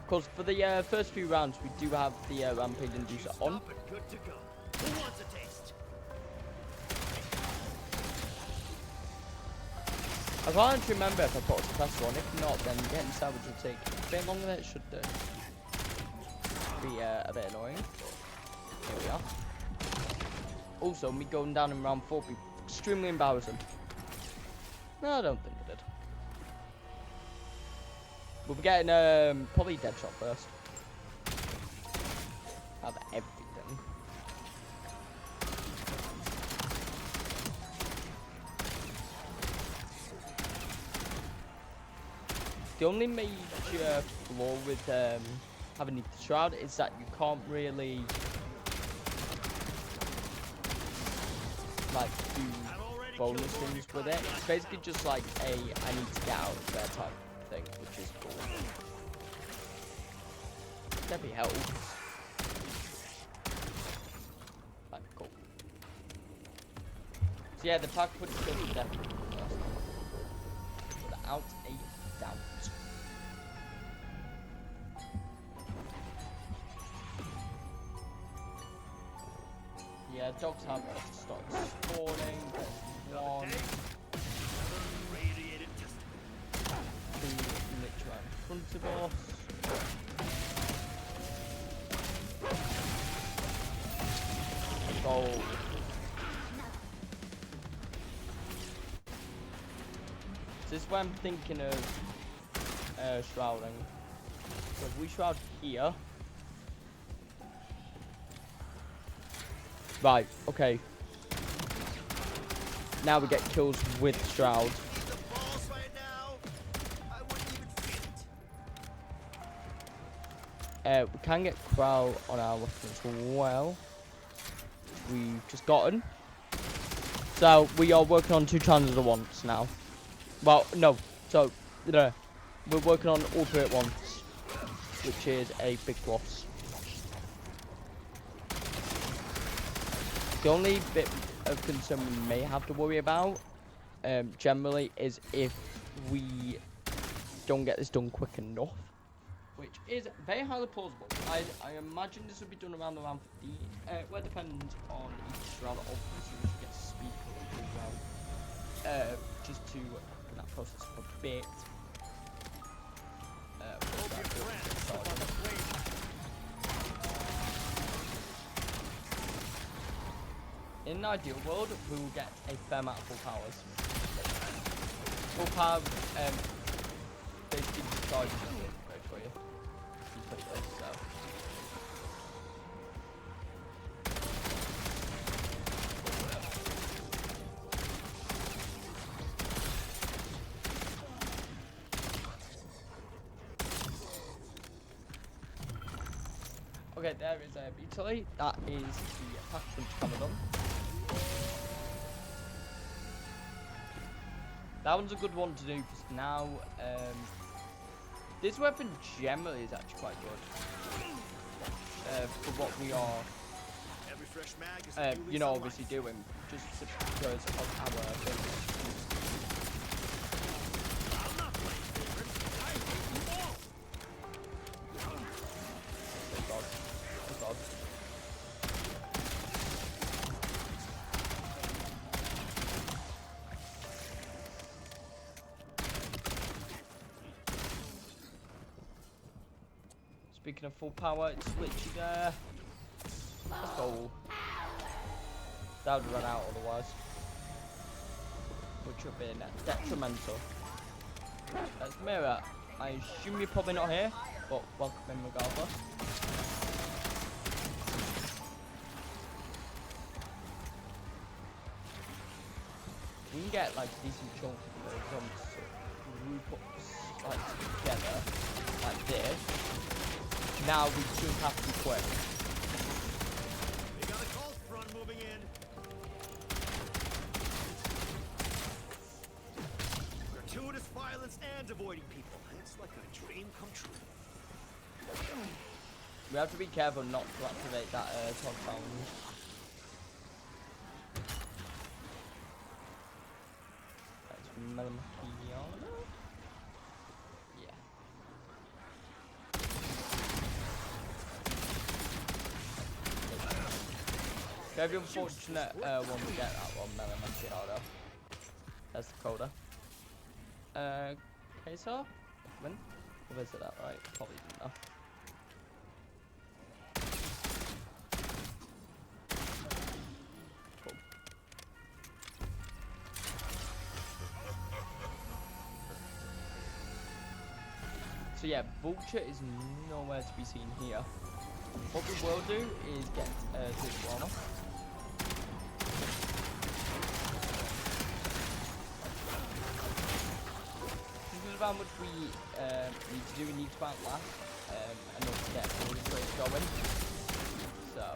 Of course, for the first few rounds, we do have the Rampage Inducer on. Good to go. Who wants a taste? I can't remember if I put a suppressor on. If not, then getting salvage will take a bit longer than it should do. Be a bit annoying. But here we are. Also, me going down in round 4 would be extremely embarrassing. No, I don't think I did. We'll be getting probably Deadshot first. Have everything. The only major flaw with having the shroud is that you can't really like do bonus things with it. It's basically just like a I need to get out of there type thing, which is cool. Definitely helps. Like, cool. So yeah, the pack punch kills is definitely first. Without a doubt. Yeah, dogs have to start spawning. There's one. Radiated just Literally in front of us. Goal. This is where I'm thinking of shrouding. So if we shroud here. Right, okay. Now we get kills with shroud. We can get Crow on our weapon as well. We've just gotten. So we are working on 2 challenges at once now. Well, no. So we're working on all 3 at once, which is a big loss. The only bit of concern we may have to worry about, generally, is if we don't get this done quick enough. Which is very highly plausible. I imagine this will be done around 50. Well, it depends on each round. Obviously, we should get speed as well. Just to get that process up a bit. In an ideal world, we will get a fair amount of full powers. Full power, basically decides for you. Completely, so. Okay, there is a utility. That is the pack punch coming on. That one's a good one to do because now this weapon generally is actually quite good for what we are refresh mag is a new you lease know, on obviously life. doing just because of our thing. I'm not playing favorites. I hate you all. Oh god. Oh god. Speaking of full power, it's literally there. Let's go. That would run out otherwise, which would have been detrimental. Mira, I assume you're probably not here, but welcome in regardless. We can get like decent chunk of the jumps group up like together, like this. Now we just have to be quick. We got a cold front moving in. Gratuitous violence and avoiding people. It's like a dream come true. We have to be careful not to activate that top sound. That's Melmakiana. Yeah. Very unfortunate when we get that one, Melmakiana. That's the coda. Okay, so when? Or is it that right? Probably didn't know. Cool. So yeah, Vulture is nowhere to be seen here. What we will do is get this armor. How much we need to do, we need to outlast enough to get all the trades going. So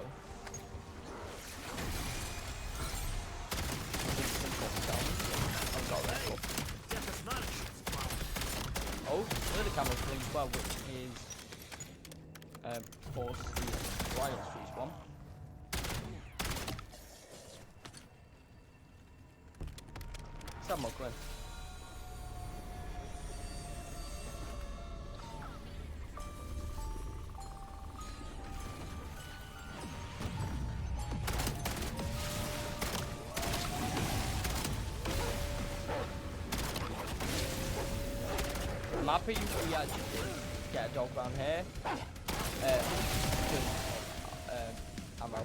oh, the other camera thing as well, which is of course the Riot Street one. Let's have more Glenn. I'm happy we actually did get a dog round here. Ammo.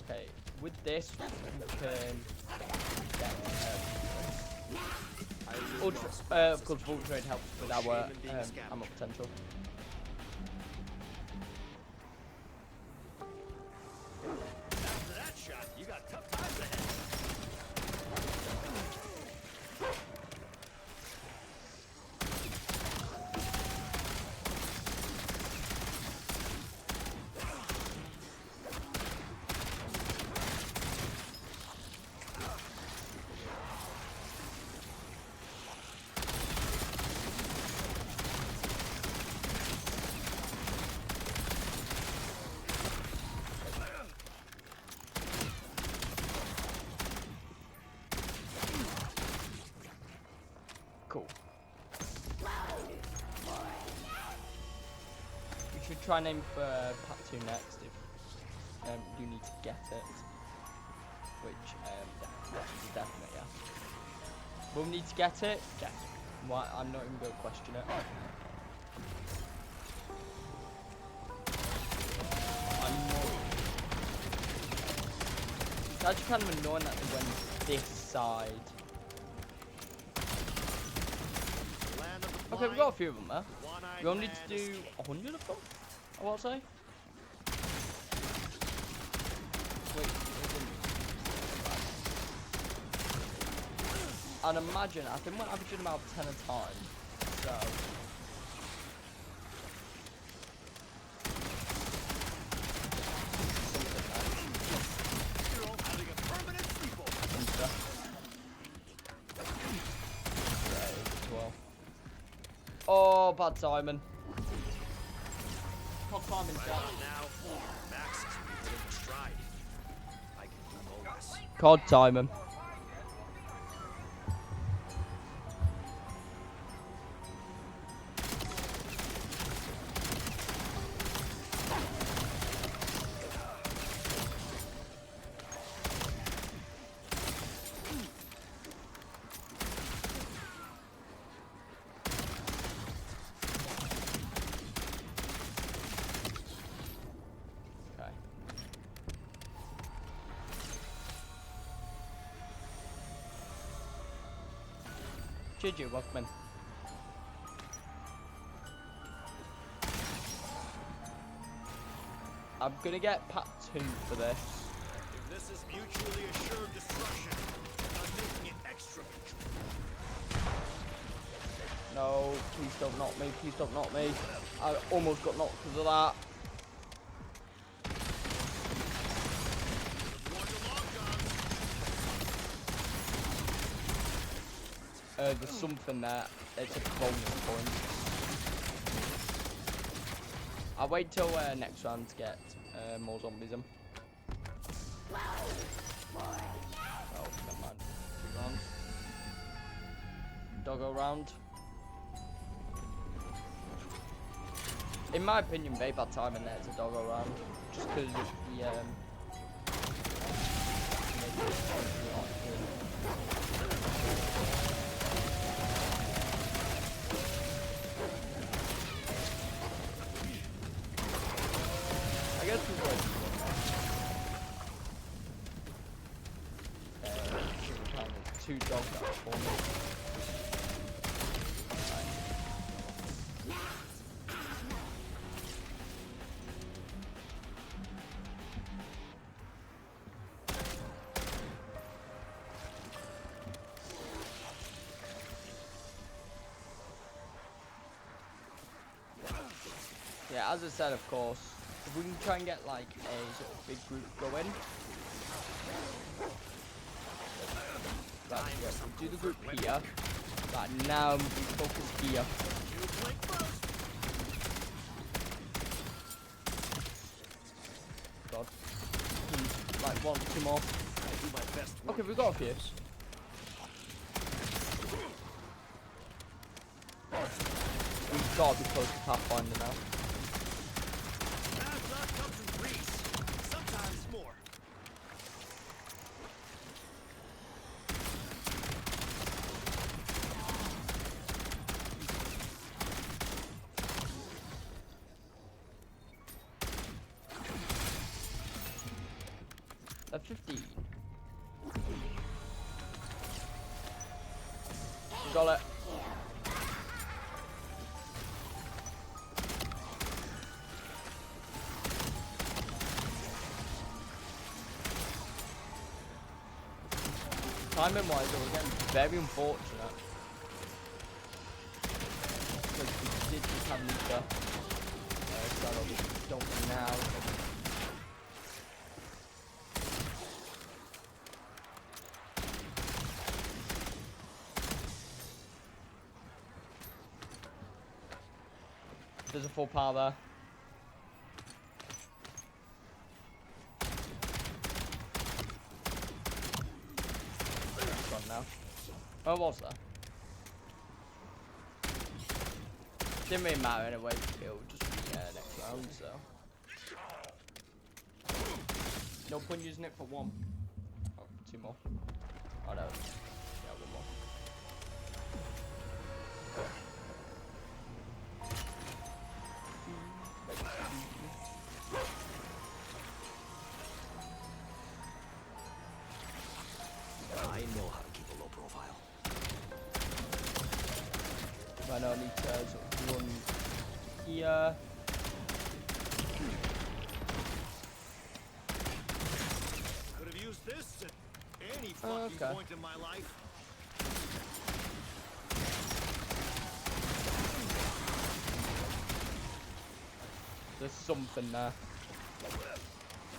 Okay, with this we can get of course Vault Trade helps with our ammo potential. After that shot, you got tough times ahead. Cool. We should try and aim for part 2 next if you need to get it. Which, yeah, definitely, yeah. We'll need to get it? Yes. Why? I'm not even going to question it. It's actually kind of annoying that they went this side. Okay, we've got a few of them there. We only need to do 100 of them, I will say. Wait, and imagine, I think we're averaging about 10 a time, so... Oh, bad timing. Hot timing, Right chat. on now. Max is hitting a stride. I can do no less. COD timing. Okay. GG, welcome in. I'm gonna get Pat 2 for this. If this is mutually assured destruction, I'm making it extra mutual. No, please don't knock me, please don't knock me. I almost got knocked because of that. There's something there. It's a bonus point. I'll wait till next round to get more zombies in. Oh, never mind. 2 rounds. Doggo round. In my opinion, very bad timing there to doggo round. Just because of the I guess we've got 2 dogs out for me. Yeah, as I said, of course, if we can try and get like a sort of big group going, right, yeah, we'll do the group here. Right, now we focus here. God, please, like 1, 2 more. Okay, we've got a few. We've got to be close to Pathfinder now. Sometimes more. At 15. We got it. Timing wise, it was getting very unfortunate. Because we did just have Nika. So we don't now. There's a full power there. Now. Where was that? Didn't really matter anyway, it would just be next round, so. No point using it for 1. Oh, 2 more. Oh no. Yeah, 1 more. I know how to keep a low profile. I know I need to sort of run here. Could have used this at any fucking point in my life. There's something there.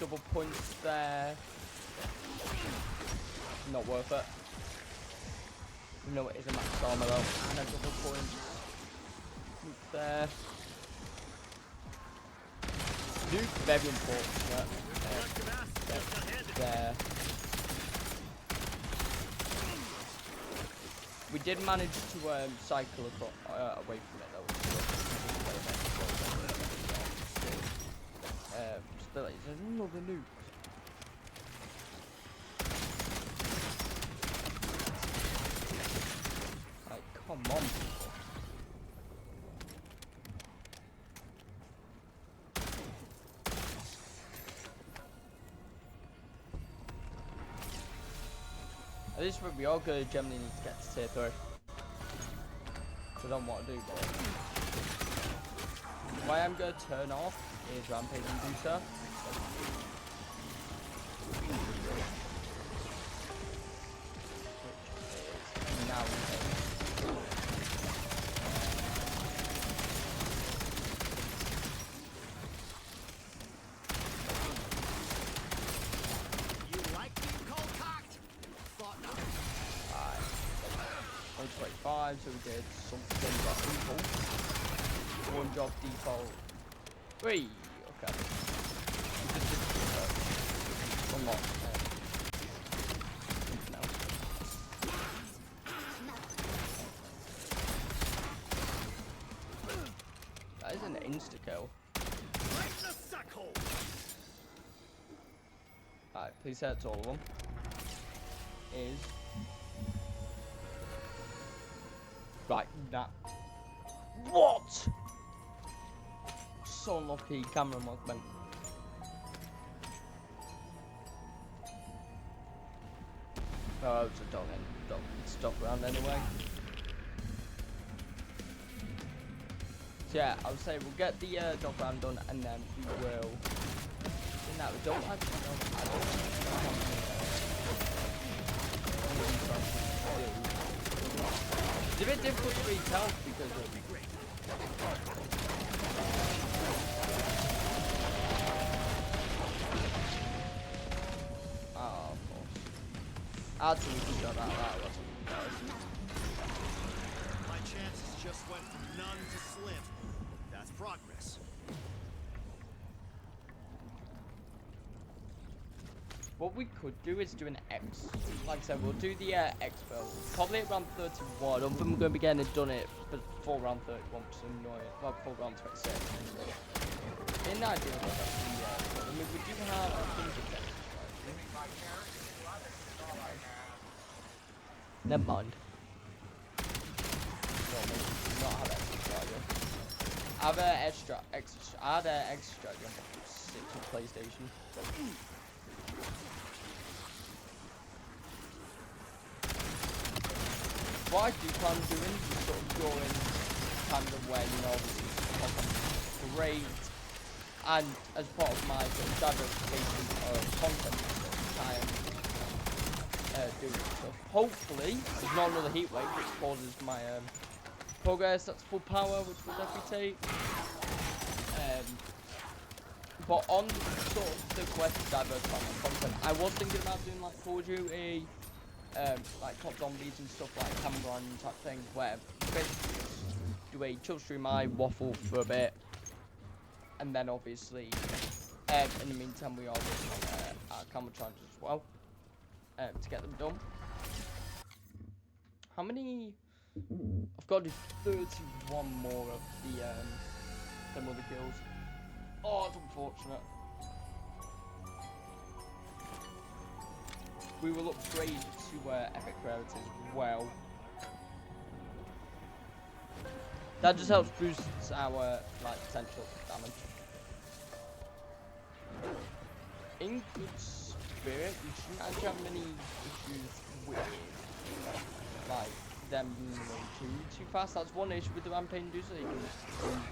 Double points there. Not worth it. You know it is a max armor though. And a double point. Nuke there. Nuke, very unfortunate. There. We did manage to cycle across, away from it though. Still, there's another nuke. Like, come on, people. At this rate, we are going to generally need to get to tier 3. So I don't want to do that. What I'm going to turn off is Rampage Inducer. Which is now so we did something about default. One job default. Wait, okay. We just did unlock something else. That is an insta kill. Alright, please say it's all of them. Is right, that. What? So unlucky, camera movement. Oh, it's a dog end. Dog stop around anyway. So yeah, I would say we'll get the dog round done and then we will. No, we don't actually know. I don't know how many. It's a bit difficult to read health because of oh, of course. Actually, we just got that wasn't My chances just went from none to slim. That's progress. What we could do is do an X. Like I said, we'll do the X build. Probably at round 31. I'm going to be getting it done before round 31, which is annoying. Well, before round 26. In that idea, I mean, we do have a thing to check. Never mind. No, maybe not have extra strategy. I have an extra strategy on 6 on PlayStation. What I do plan on doing is sort of drawing tandem where, you know, obviously it's great, and as part of my sort of diversification of content, I am doing stuff. Hopefully, there's not another heat wave which causes my progress that's full power, which will definitely take. But on sort of the quest to diversify my content, I was thinking about doing like Call of Duty, like Cop Zombies and stuff like Cameron type thing, where basically just do a chill stream, I waffle for a bit, and then obviously, in the meantime we are working on our camera charges as well, to get them done. How many? I've got to do 31 more of the them other kills. Oh, it's unfortunate. We will upgrade to epic rarity as well. That just helps boost our potential damage. In good spirit, we shouldn't actually have many issues with them moving too fast. That's one issue with the Rampage Inducer. They can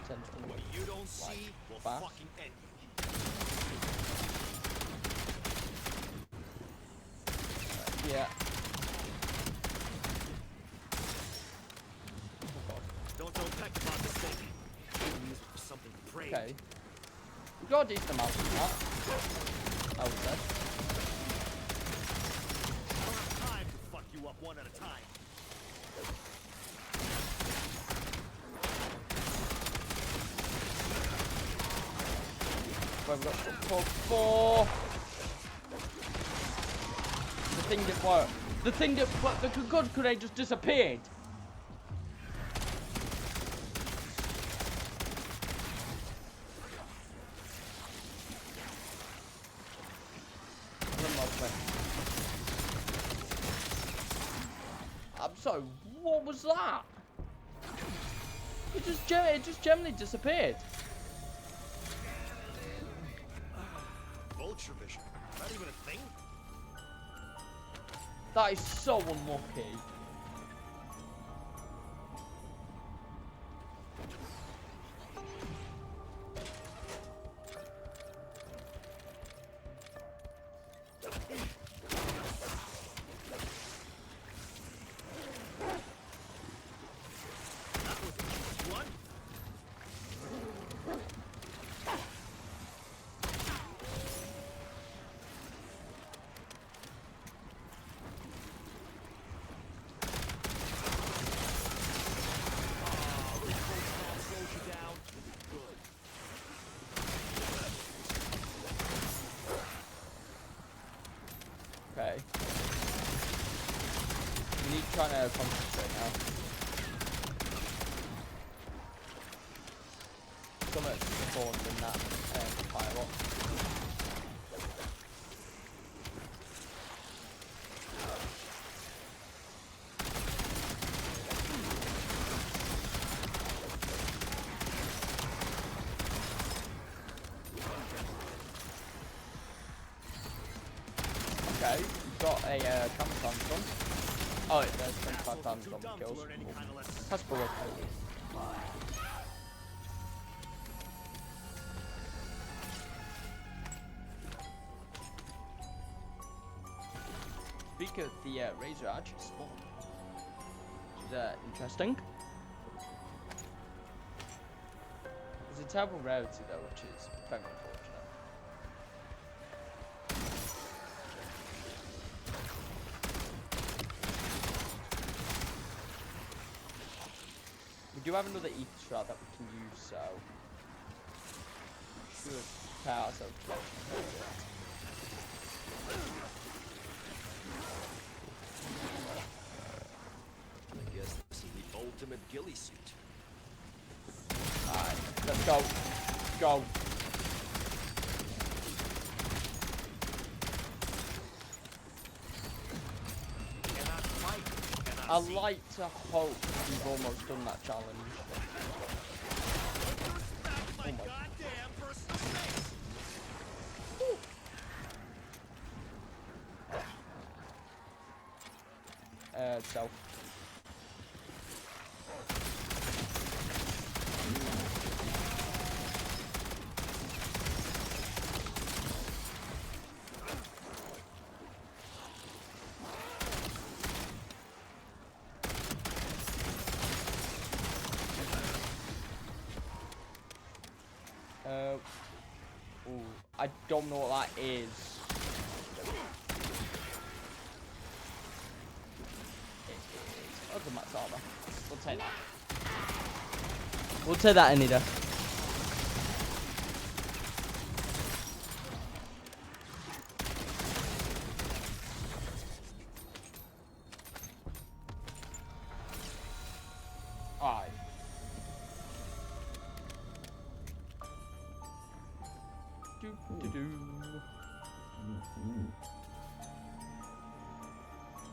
potentially What you don't see will fast. fucking end you. Yeah. Don't peck about this thing. Use it for something great. Okay. We got a decent amount from that, I would say. I don't have time to fuck you up one at a time. We've got for 4. The thing that what? The thing that what? The concord grenade just disappeared. I'm sorry. What was that? It just generally disappeared. Vulture vision. Not even a thing? That is so unlucky. Okay. We need to try to concentrate now. So much spawned in that pilot. Okay, we've got a camera time gun. Oh, wait, there's 25 times zombie kills. That's cool. Speak of the Razor actually spawned, which is interesting. It's a terrible rarity though, which is very unfortunate. We do have another ether shroud that we can use, so we should prepare ourselves to actually use it. I guess this is the ultimate ghillie suit. Alright, let's go. Go. I like to hope we've almost done that challenge. My goddamn personal space. Self. Ooh, I don't know what that is. It is max armor. We'll take that. We'll take that any day. Alright.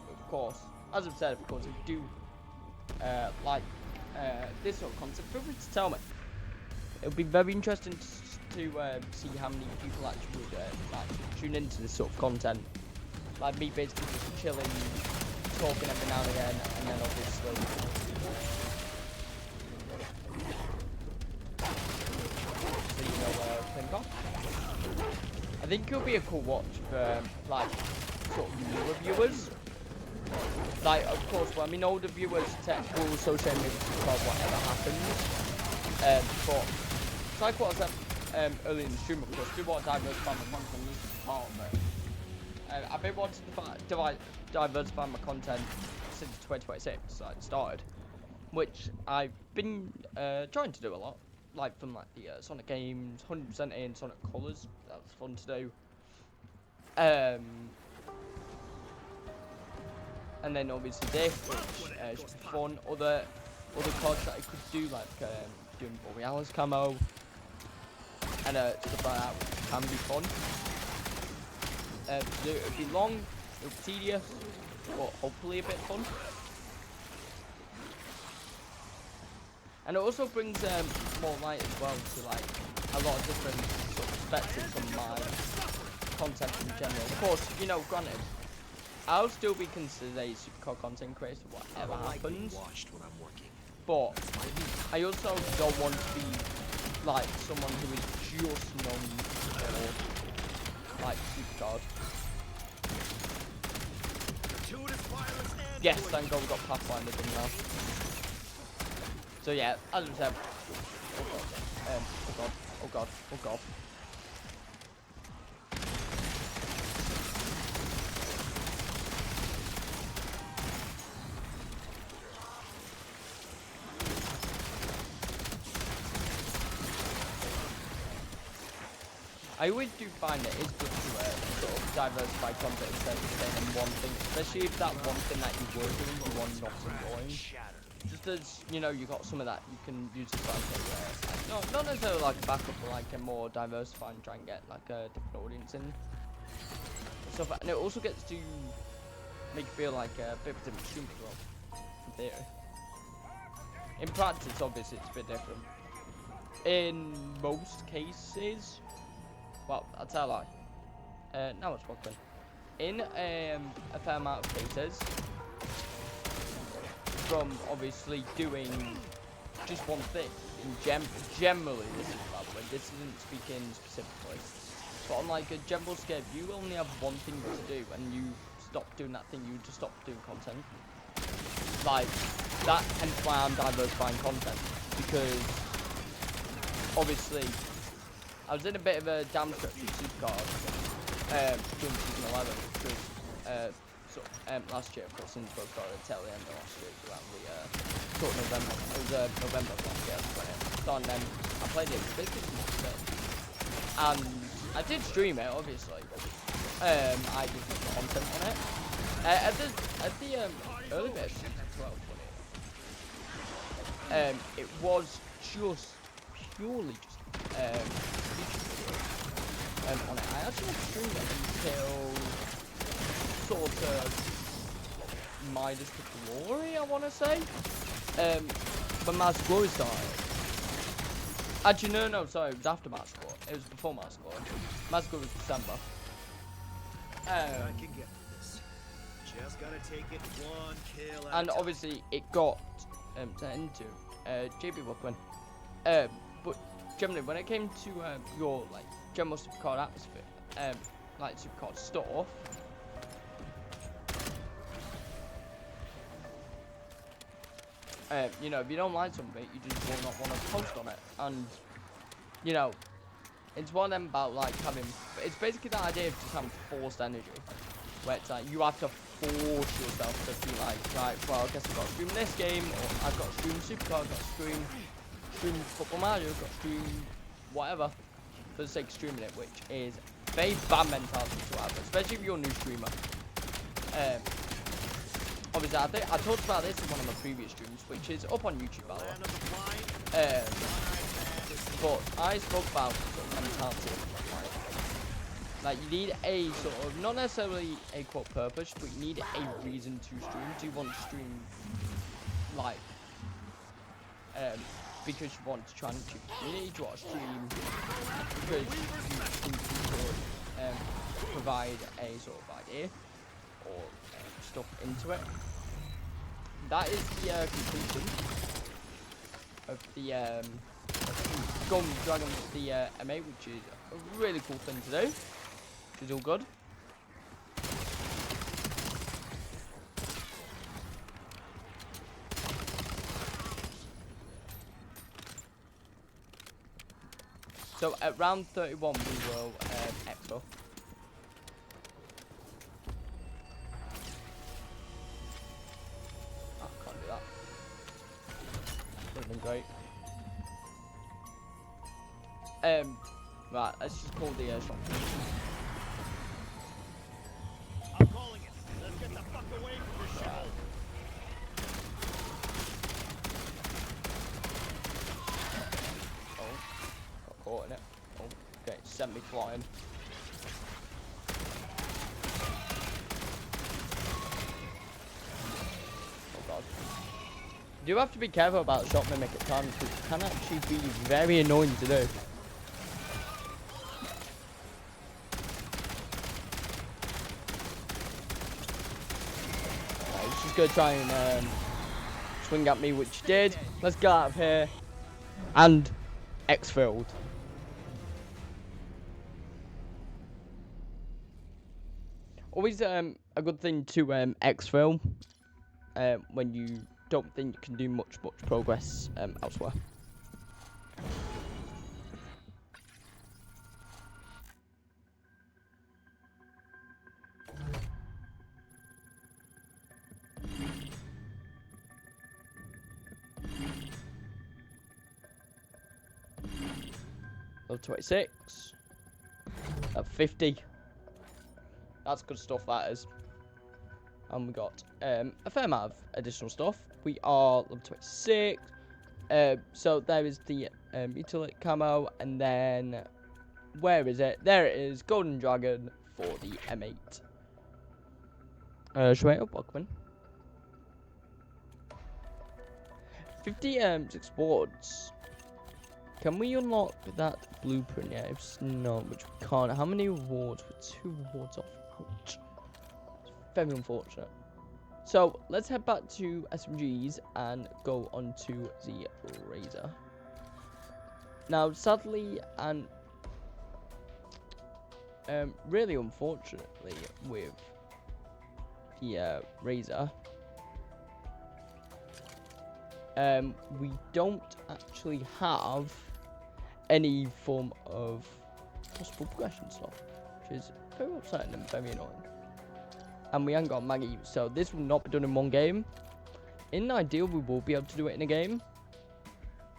Of course, as I've said, of course, if you do like this sort of concept, feel free to tell me. It would be very interesting to see how many people actually would like tune into this sort of content. Like me basically just chilling, talking every now and again, and then obviously so you know think off. I think it'll be a cool watch for like sort of newer viewers. Like, of course, well, I mean, older viewers will associate me with whatever happens. But it's like what I said earlier in the stream, of course, do want to diversify my content. This is part of it. I've been wanting to diversify my content since 2026, so it started, which I've been trying to do a lot. like from like the Sonic games, 100% in Sonic Colors. That was fun to do. And then obviously this, which should be fun. Other cards that I could do, like doing Borealis camo and stuff like that, which can be fun. It would be long, it would be tedious, but hopefully a bit fun. And it also brings more light as well to like a lot of different sort of perspectives on my content in general. Of course, you know, granted, I'll still be considered a supercar content creator, whatever happens. But I also don't want to be like someone who is just known for like supercars. Yes, thank God we got Pathfinder done now. So yeah, as I said, oh god. I always do find it is good to sort of diversify content instead of staying in one thing, especially if that one thing that you were doing you are not enjoying. Just as, you know, you got some of that you can use as like not necessarily like a backup, but like a more diversifying, try and get like a different audience in. Stuff, and it also gets to make you feel like a bit of a different stream as well, in theory. In practice, obviously, it's a bit different. In most cases, well, I'll tell a lie. Now it's broken. In a fair amount of cases, from obviously doing just one thing, generally, this is by the way, this isn't speaking specifically, but on like a general scale, you only have one thing to do, and you stop doing that thing, you just stop doing content. Like, that, hence why I'm diversifying content, because obviously, I was in a bit of a damn stretch with Supercard during season 11, which was last year, of course, since both got until the end of last year, around the sort of November. It was November of last year, so and then I played it basically, and I did stream it, obviously. I did some content on it. At the early bit of season 12, it was just purely just on it. I actually streamed it until sort of Midas to Glory, I want to say. But Midas to Glory started. Actually, no, sorry, it was after Midas to Glory. It was before Midas to Glory. Midas to Glory was December. I can get through this. Just gotta take it one kill at And obviously, it got turned into JB Woodman. But generally, when it came to your like general supercard atmosphere, like supercard stuff, you know, if you don't like something, you just will not want to post on it. And you know, it's one of them about like having. It's basically the idea of just having forced energy, where it's like you have to force yourself to be like, right, well, I guess I've got to stream this game, or I've got to stream supercard, I've got to stream Football Mario, got to stream whatever for the sake of streaming it, which is very bad mentality to have, especially if you're a new streamer. Obviously, I think I talked about this in one of my previous streams, which is up on YouTube, by the way. But I spoke about sort of mentality. Like, you need a sort of, not necessarily a quote purpose, but you need a reason to stream. Do you want to stream, like, because you want to try and achieve community? Do you want to stream because you think provide a sort of idea or stuff into it? That is the conclusion of the Golden Dragon with the MA, which is a really cool thing to do, which is all good. So at round 31 we will expo. Oh, can't do that. Would have been great. Right, let's just call the shop. I'm calling it. Let's get the fuck away from this shithole. Oh, got caught in it. Oh, okay, sent me flying. Oh god. You do have to be careful about shot mimic at times because it can actually be very annoying to do. He's just gonna try and swing at me, which he did. Let's get out of here. And exfilled. Always a good thing to exfil when you don't think you can do much progress elsewhere. Level 26. At 50. That's good stuff, that is. And we got a fair amount of additional stuff. We are level 26. So there is the utility camo, and then where is it? There it is, Golden Dragon for the M8. Straight up, Buckman. 56 boards. Can we unlock that blueprint yet? If not, which we can't. How many rewards? We're 2 rewards off. Ouch. It's very unfortunate. So let's head back to SMGs and go on to the Razor. Now, sadly and really unfortunately with the Razor, we don't actually have any form of possible progression stuff, which is very upsetting and very annoying. And we haven't got Maggie, so this will not be done in one game. In ideal, we will be able to do it in a game,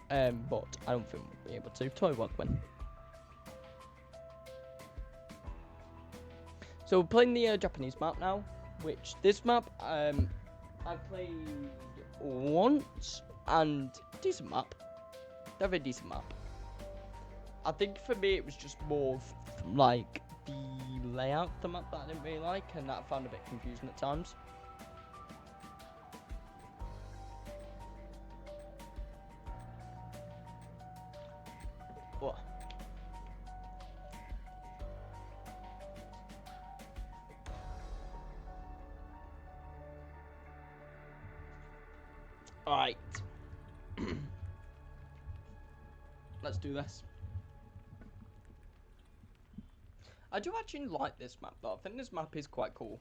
but I don't think we'll be able to. Toy Workman. So we're playing the Japanese map now, which this map I played once, and decent map. Very decent map. I think for me it was just more like the layout of the map that I didn't really like, and that I found a bit confusing at times. What? Alright. Let's do this. I do actually like this map though. I think this map is quite cool.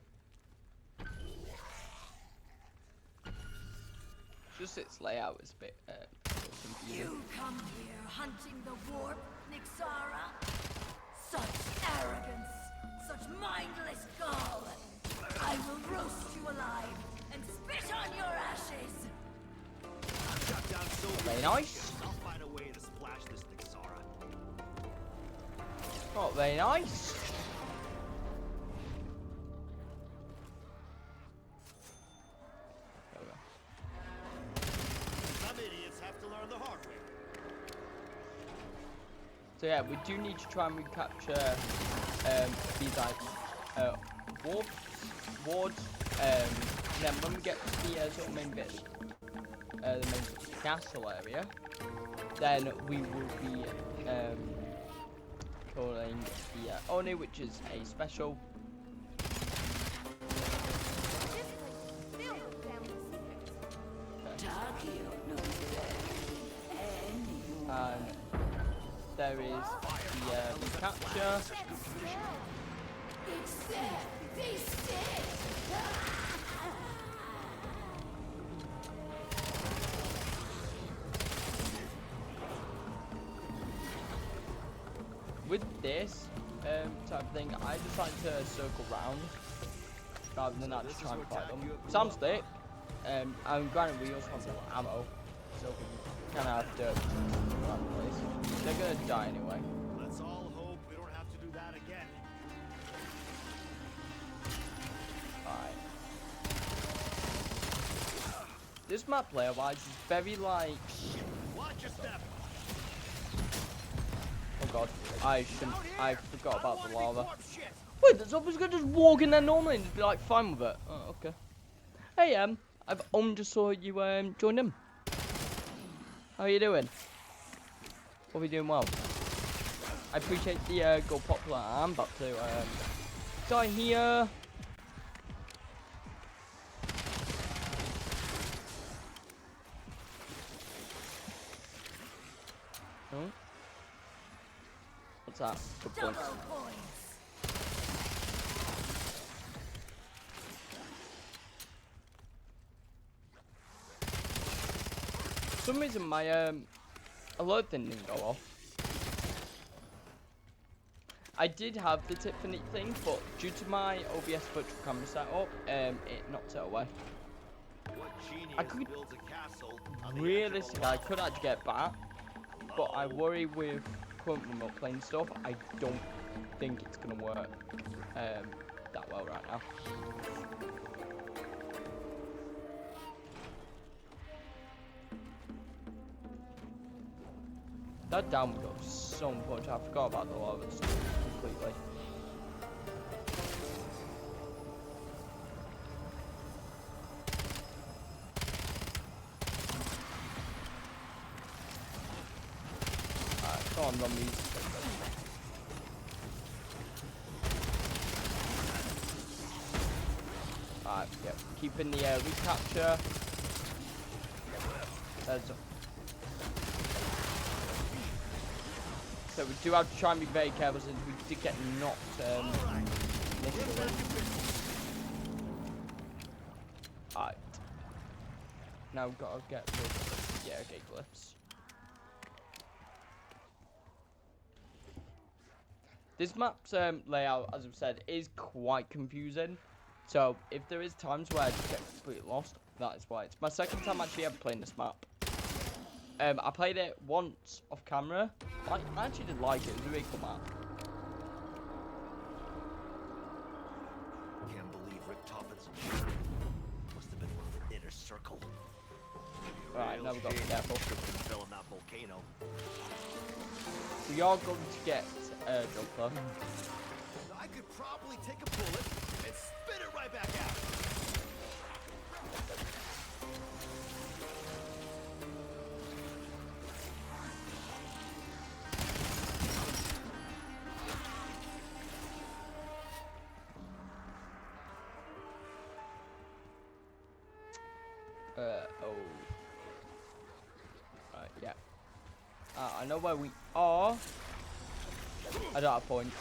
Just its layout is a bit confusing. You come here hunting the warp, Nixara? Such arrogance, such mindless gall. I will roast you alive and spit on your ashes. Shut down so Very nice. I'll find a way to splash this Nixara. Not very nice. There we go. Some idiots have to learn the hard way. So yeah, we do need to try and recapture these like wards. Then when we get to the sort of main bit, the main sort of castle area, then we will be calling the Oni, which is a special. And there is the recapture. With this type of thing, I just like to circle round rather than actually try and fight them. Some stick, and granted we also have no ammo, so we kind of have to run the place. They're gonna die anyway. This map layer-wise is very like... Watch your step. Oh god, I forgot about the lava. Shit. Wait, the zombies gonna just walk in there normally and just be like fine with it. Oh, okay. Hey, I've just saw you joined in. How are you doing? Hope you're doing well. I appreciate the go popular. I'm about to die here. Oh. What's that? Good point. Double points. For some reason my alert thing didn't go off. I did have the Tiffany thing, but due to my OBS virtual camera setup, it knocked it away. What genius I could builds a castle on the edge of a realistically, I lava could actually get back, but I worry with current remote playing stuff. I don't think it's gonna work that well right now. That down would go so much. I forgot about the lava stuff completely. Alright, come on, zombies. Alright, yep. Keeping the recapture. There's a... So we do have to try and be very careful since we did get knocked initially. Alright. Now we've got to get rid of the gate glyphs. This map's layout, as I've said, is quite confusing. So if there is times where I just get completely lost, that is why. It's my second time actually ever playing this map. I played it once off camera. I actually did like it. It was a really cool map. Can't believe Rick Toffin's must have been one of the inner circle. Right, now we've got to be careful. Fell in that volcano. We are going to get jump though. I could probably take a bullet and spit it right back out. Oh. Right, yeah. I know where we are. I don't have points.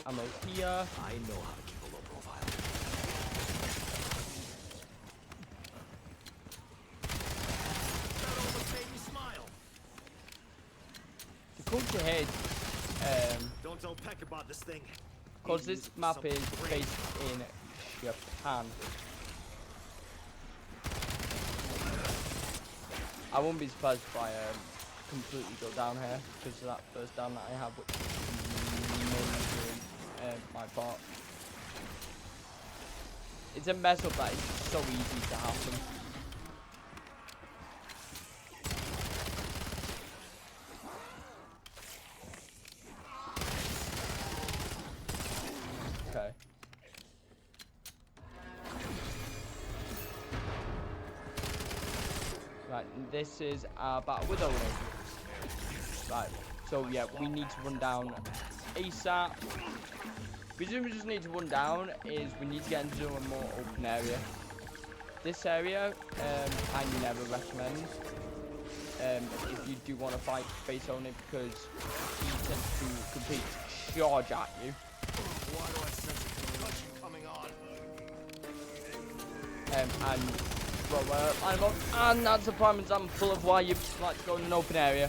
Ammo here. I know how to keep a low profile. That almost made me smile. To come to head, Don't tell Peck about this thing. because this map is based in Japan. I wouldn't be surprised if I completely go down here because of that first down that I have, which is my part. It's a mess up that is so easy to happen. Okay. Right, this is our battle with Oni. Right, so yeah, we need to run down ASAP. The reason we just need to run down is we need to get into a more open area. This area, I never recommend if you do want to fight face Oni because he tends to complete charge at you. Why do I sense a concussion coming on? And that's a prime example of why you like to go in an open area.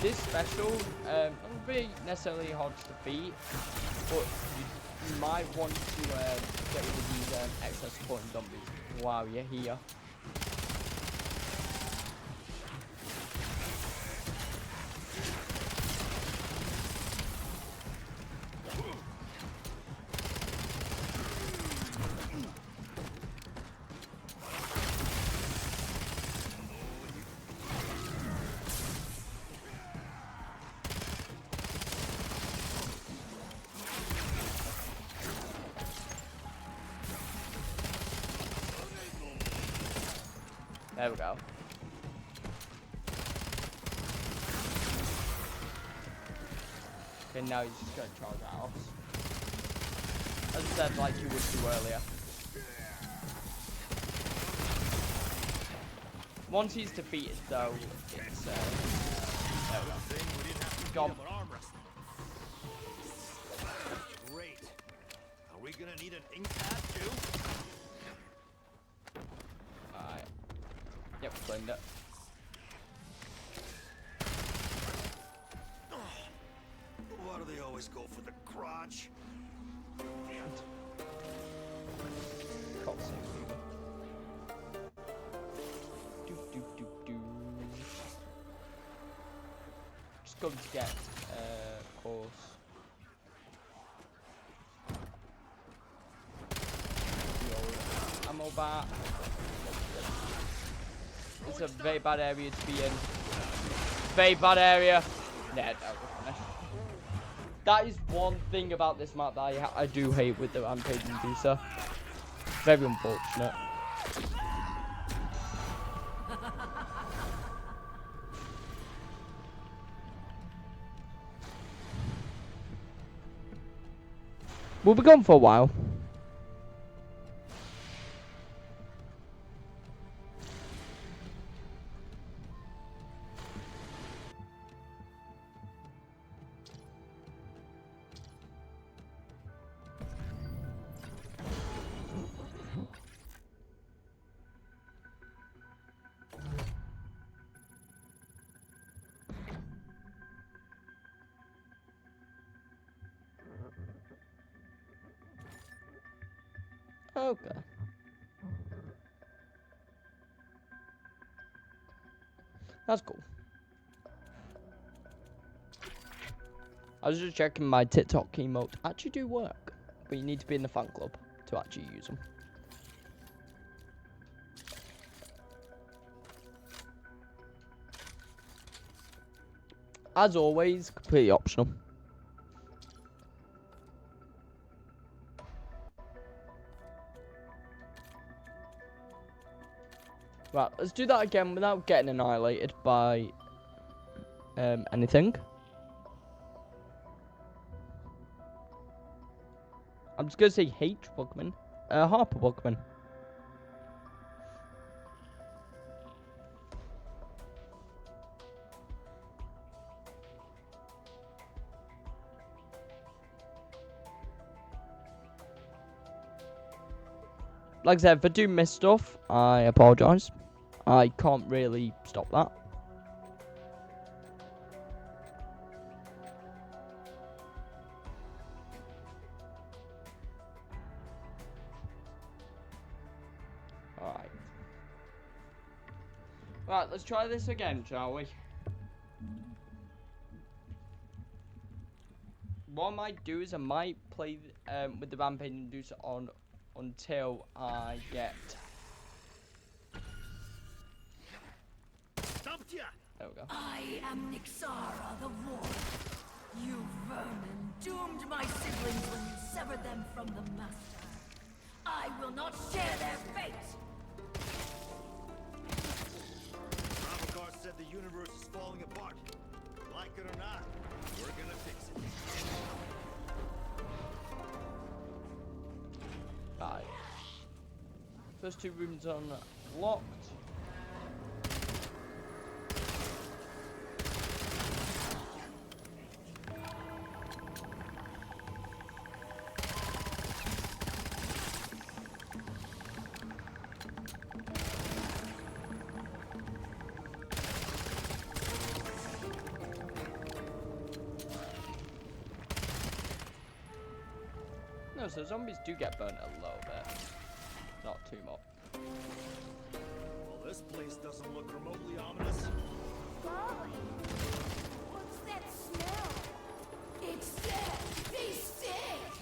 This special, not really necessarily hard to defeat, but you might want to get rid of these excess supporting zombies while you're here. There we go. Okay, now he's just going to charge at us. As I said, like you would do earlier. Once he's defeated, though, it's there we go. He's gone. Great. Are we gonna need an ink pad too? Alright. Yep, claimed it. Why do they always go for the crotch? Can't see people. Do. Just going to get, course. The old ammo bar. It's a very bad area to be in. Very bad area. Yeah, that is one thing about this map that I do hate with the Rampage Inducer. Very unfortunate. We'll be gone for a while. Okay. That's cool. I was just checking my TikTok emotes actually do work, but you need to be in the fan club to actually use them. As always, completely optional. Right, let's do that again without getting annihilated by anything. I'm just gonna say H Bugman, Harper Bugman. Like I said, if I do miss stuff, I apologise. I can't really stop that. Alright. Right, let's try this again, shall we? What I might do is I might play with the Rampage Inducer on until I get... Stumped ya! There we go. I am Nixara, the Wolf. You vermin doomed my siblings when you severed them from the Master. I will not share their fate! Avagar said the universe is falling apart. Like it or not, we're gonna fix it. Right. First two rooms unlocked. No, so zombies do get burnt a little bit. Not too much. Well, this place doesn't look remotely ominous. Golly! What's that smell? It's dead! They stink!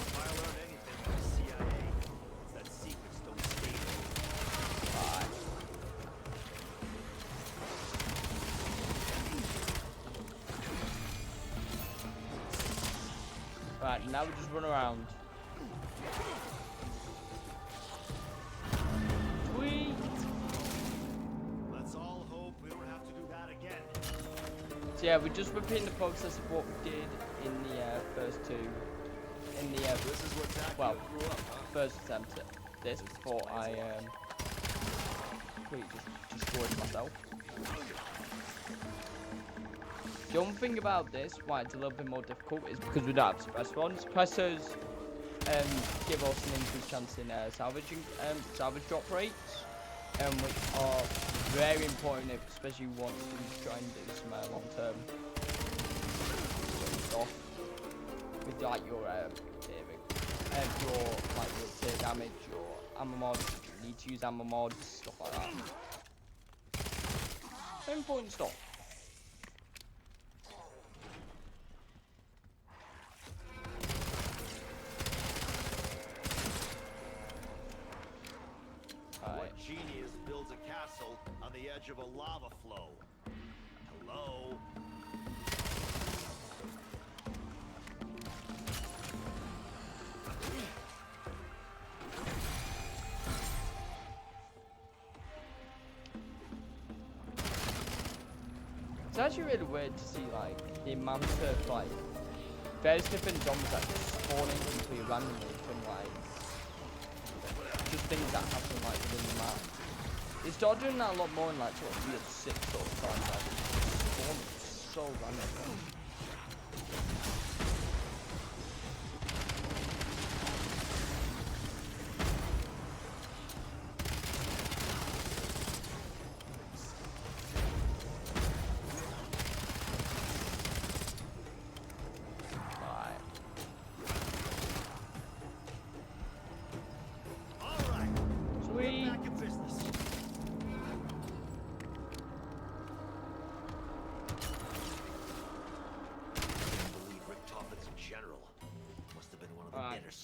If I learned anything from the CIA, it's that secrets don't stay there. Right, now we just run around. So yeah, we're just repeating the process of what we did in the first two. In the This is what well, grew up, huh? first attempt at this before I completely just destroyed myself. The only thing about this, why it's a little bit more difficult, is because we don't have suppress ones. Suppressors give us an increased chance in salvage drop rates, which are very important, especially if you want to try and do some long-term stuff with like your tear damage, your ammo mods. You need to use ammo mods, stuff like that. Very important stuff. What genius builds a castle on the edge of a lava flow? Hello? It's actually really weird to see like the amount of like various different zombies that just spawn in completely randomly from like just things that happen like within the map. They start doing that a lot more in like sort of weird 6 sort of times, like it's so random.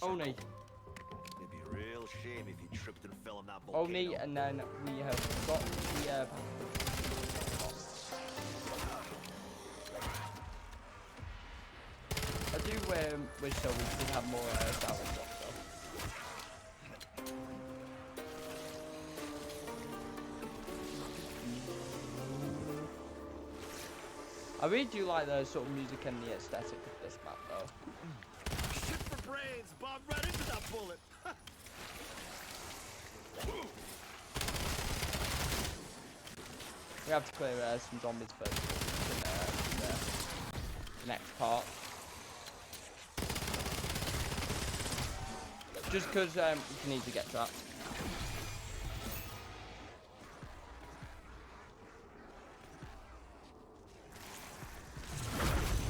Only. It'd be a real shame if you tripped and fell in that volcano. Only, and then we have got the I do wish so we could have more salvage stuff though. I really do like the sort of music and the aesthetic of this map though. Shit for brains! Bob right into that bullet! We have to clear some zombies first in the next part. Just because we can easily get trapped.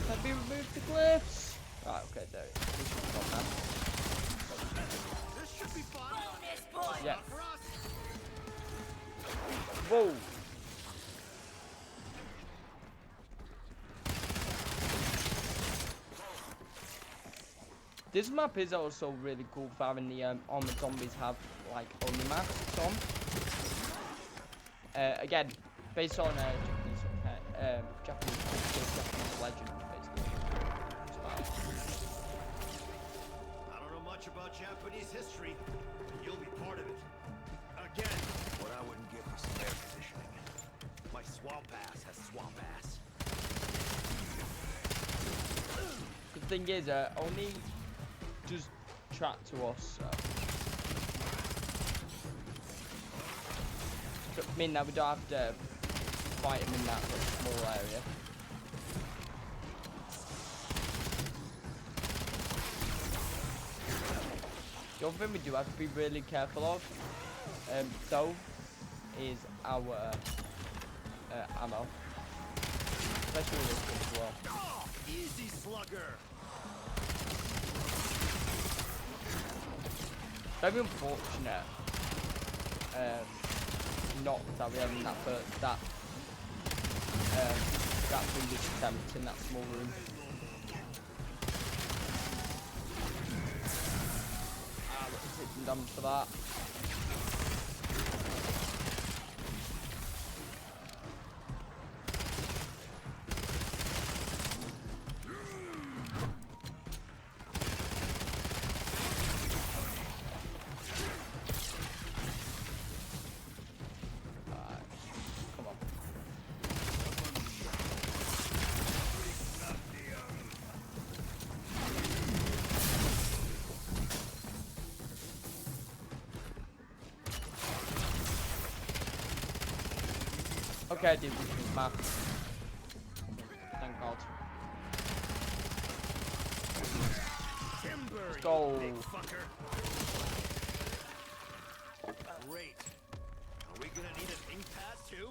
Have we removed the glyphs? Right, okay, there. We should have got that. This should be fun! Bonus point! Yeah. For us! Whoa! This map is also really cool for having the armored zombies have like only masks on. Again, based on Japanese legend, basically. I don't know much about Japanese history, but you'll be part of it. Again, what I wouldn't give for some air conditioning. My swamp ass has swamp ass. The thing is, only just track to us. So, I mean, now we don't have to fight him in that small area. The other thing we do have to be really careful of, though, is our ammo. Especially with this one as well. Oh, easy slugger! Very unfortunate, not that we haven't that previous attempt in that small room. Let's take some damage for that. Okay, I did this math. Thank God. Let's go. Big fucker. Great. Are we gonna need an ink pad too?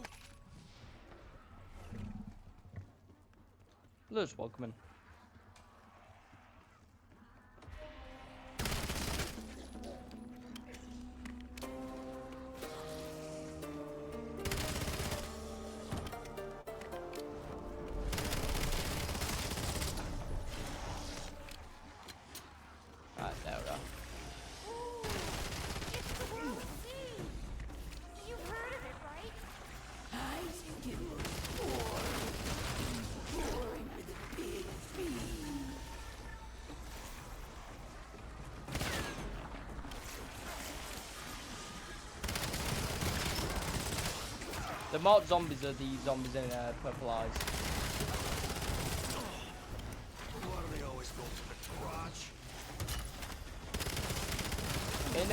Let's welcome in. Right, there we are. It's the World Sea! You've heard of it, right? I think it was pouring with a big B. The marked zombies are the zombies in purple eyes. Why do they always go to the garage? In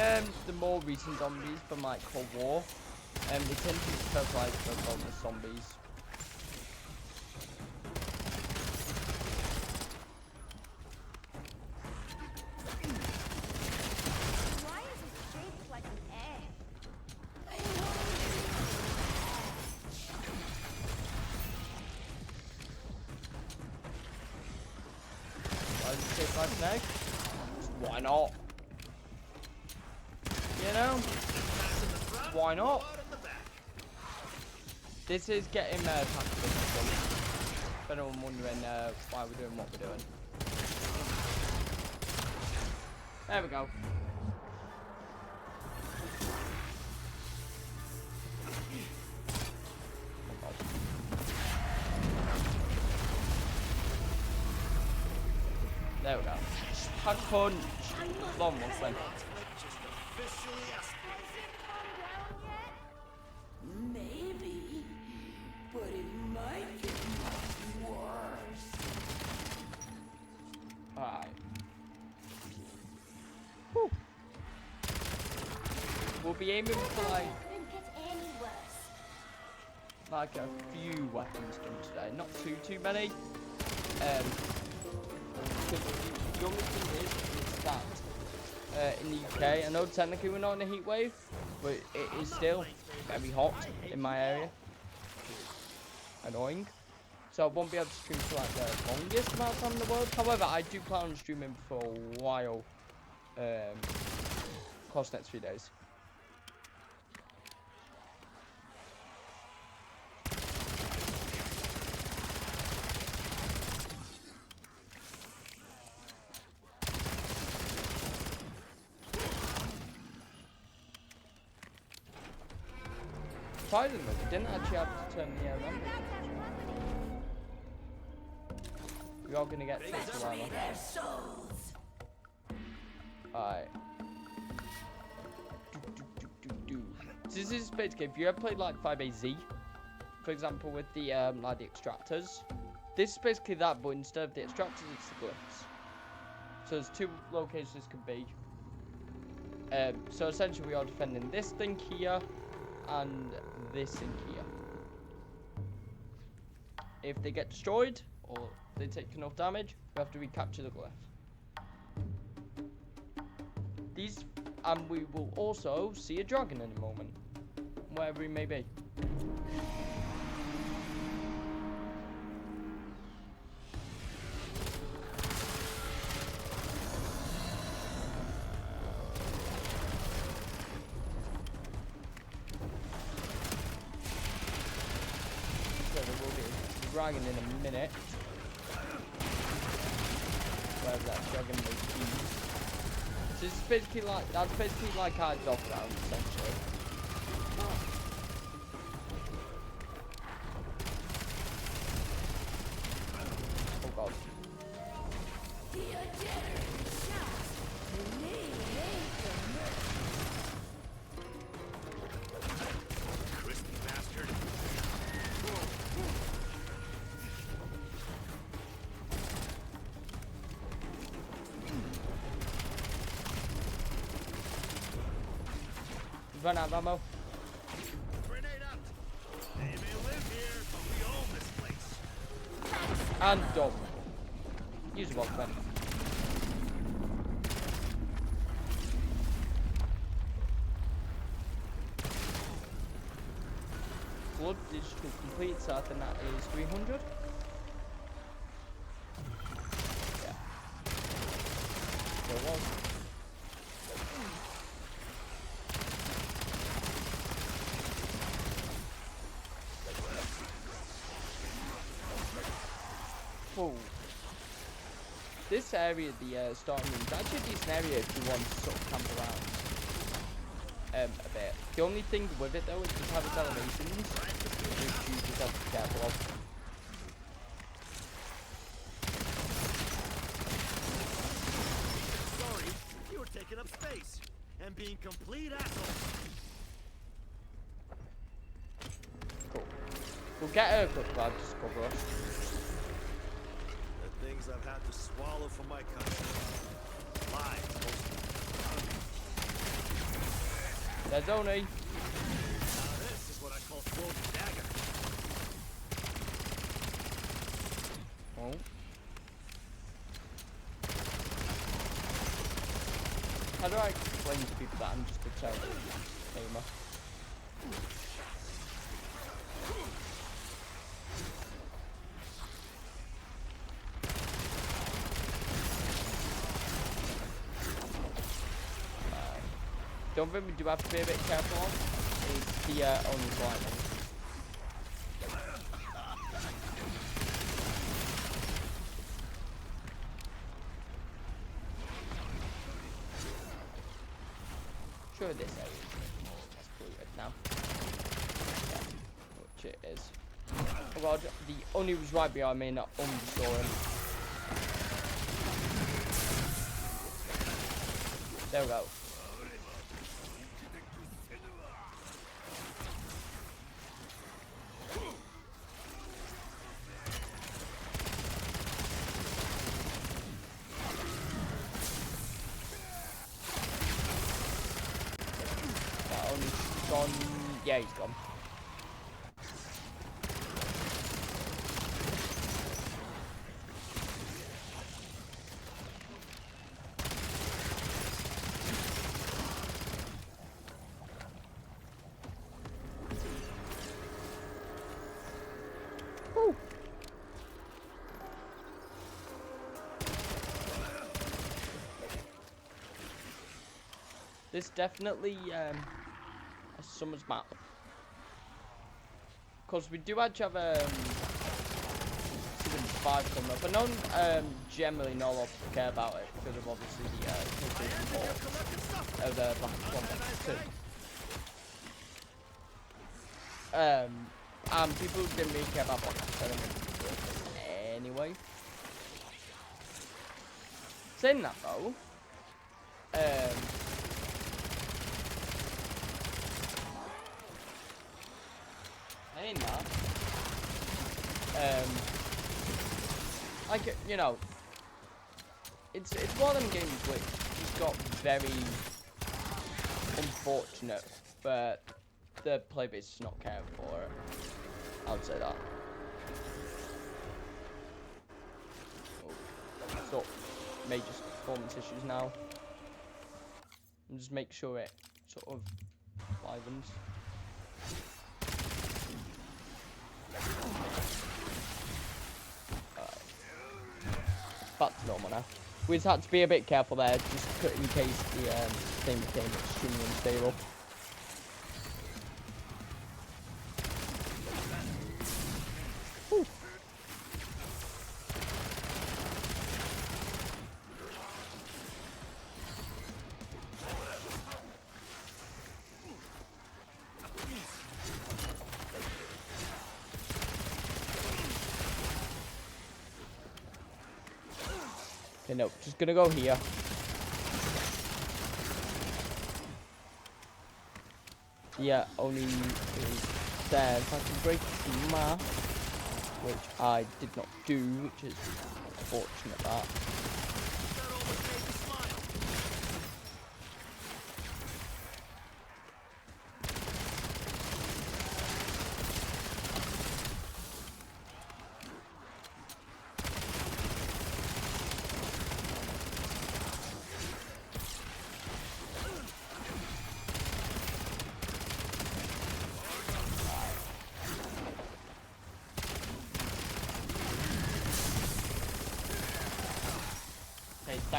the more recent zombies from like Cold War, they tend to use purple eyes for bonus zombies. Why is it shaped like an egg? Why does it taste like an egg? Why not? You know? Why not? This is getting tactical. If anyone wondering why we're doing what we're doing. There we go. There we go. Punch punch. Long one then. Just officially Has it come down yet? Maybe, but it might get much worse. Alright. Whew. We'll be aiming for Couldn't get any worse. like a few weapons done today. Not too many. The only thing is that in the UK, I know technically we're not in a heat wave, but it is still very hot in my area. Annoying. So I won't be able to stream for like the longest amount of time in the world. However, I do plan on streaming for a while. Across the next few days. Surprisingly, we didn't actually have to turn the number. We are gonna get to this a while. Their souls. Alright. So this is basically, if you ever played like 5AZ, for example, with the like the extractors, this is basically that, but instead of the extractors, it's the glyphs. So there's two locations this could be. So essentially, we are defending this thing here and this thing here. If they get destroyed or they take enough damage, we have to recapture the glyph. These, and we will also see a dragon in a moment, wherever he may be. So there will be a dragon in a minute. Wherever that dragon may be. So this is basically like, that's basically like our dog round, essentially. Oh god. crispy bastard. Run out of ammo. Grenade out. They may live And done. Use a box then. Blood digital complete, so I think that is 300. Yeah. There it was. Oh. This area, the starting room, is actually a decent area if you want to sort of camp around. A bit. The only thing with it though is just have its elevations, which you just have to be careful of. Sorry, you were taking up space and being complete assholes. Cool. We'll get a quick grab just cover us. The things I've had to swallow for my country. Lies, mostly. There's only. Now this is what I call throwing the dagger. Oh. How do I explain to people that I'm just a terrible gamer? The only thing we do have to be a bit careful on is the only lightning. Sure, this area is more or less polluted now. Yeah, which it is. Oh god, the Oni was right behind me and I only saw him. There we go. Gone. Yeah, he's gone. Woo. This definitely summer's map, because we do actually have season 5 coming up. I don't generally know a lot to care about it because of obviously the history of the Black 1 and people didn't really care about Black 7 anyway. Saying that though, like, you know, it's one of them games which just got very unfortunate, but the playbase is not caring for it. I would say that. Oh, so major performance issues now. And just make sure it sort of livens. Back to normal now. We just had to be a bit careful there, just in case the thing became extremely unstable. Whew. Okay, no, just gonna go here. Yeah, only is there. If I can break the map, which I did not do, which is unfortunate that.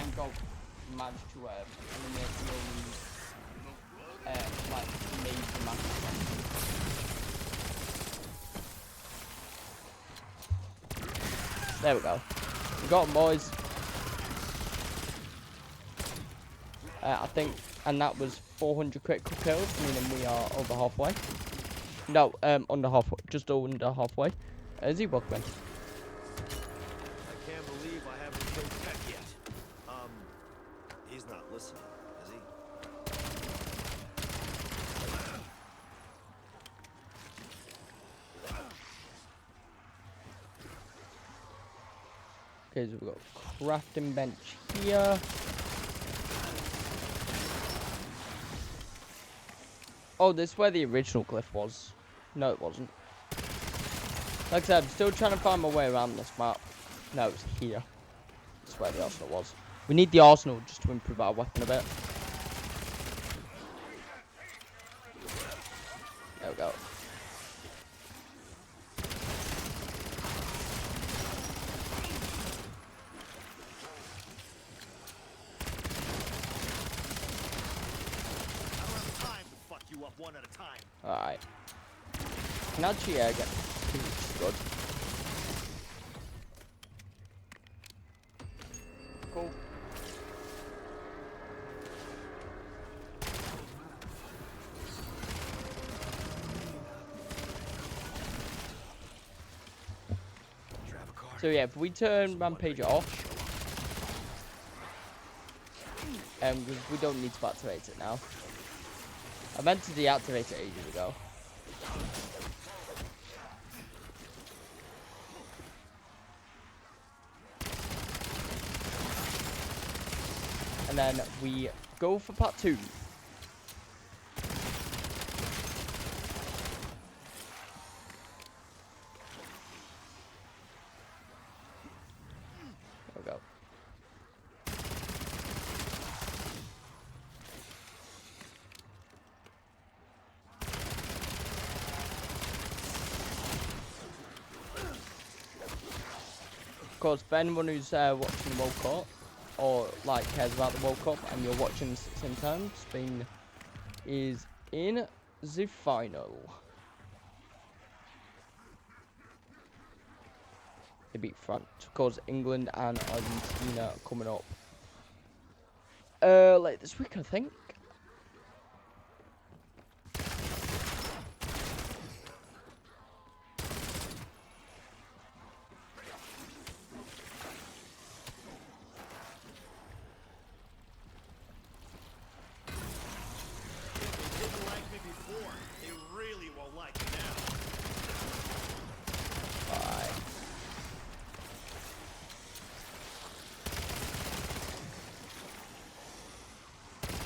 thank God we managed to eliminate the only like major massive. There we go. We got them, boys. I think, and that was 400 critical kills, meaning we are over halfway. No, under halfway, just under halfway. Z-Buckman. I can't believe I haven't killed Tech yet. He's not listening, is he? Okay, so we've got crafting bench here. Oh, this is where the original glyph was. No, it wasn't. Like I said, I'm still trying to find my way around this map. No, it's here. That's where the arsenal was. We need the arsenal just to improve our weapon a bit. There we go. One at a time. Alright. Can actually get good. Cool. So yeah, if we turn Rampage off, because we don't need to activate it now. I meant to deactivate it ages ago. And then we go for part 2. There we go. Of course, for anyone who's watching the World Cup, or like cares about the World Cup, and you're watching this at the same time, Spain is in the final. They beat France. Of course, England and Argentina are coming up late this week, I think.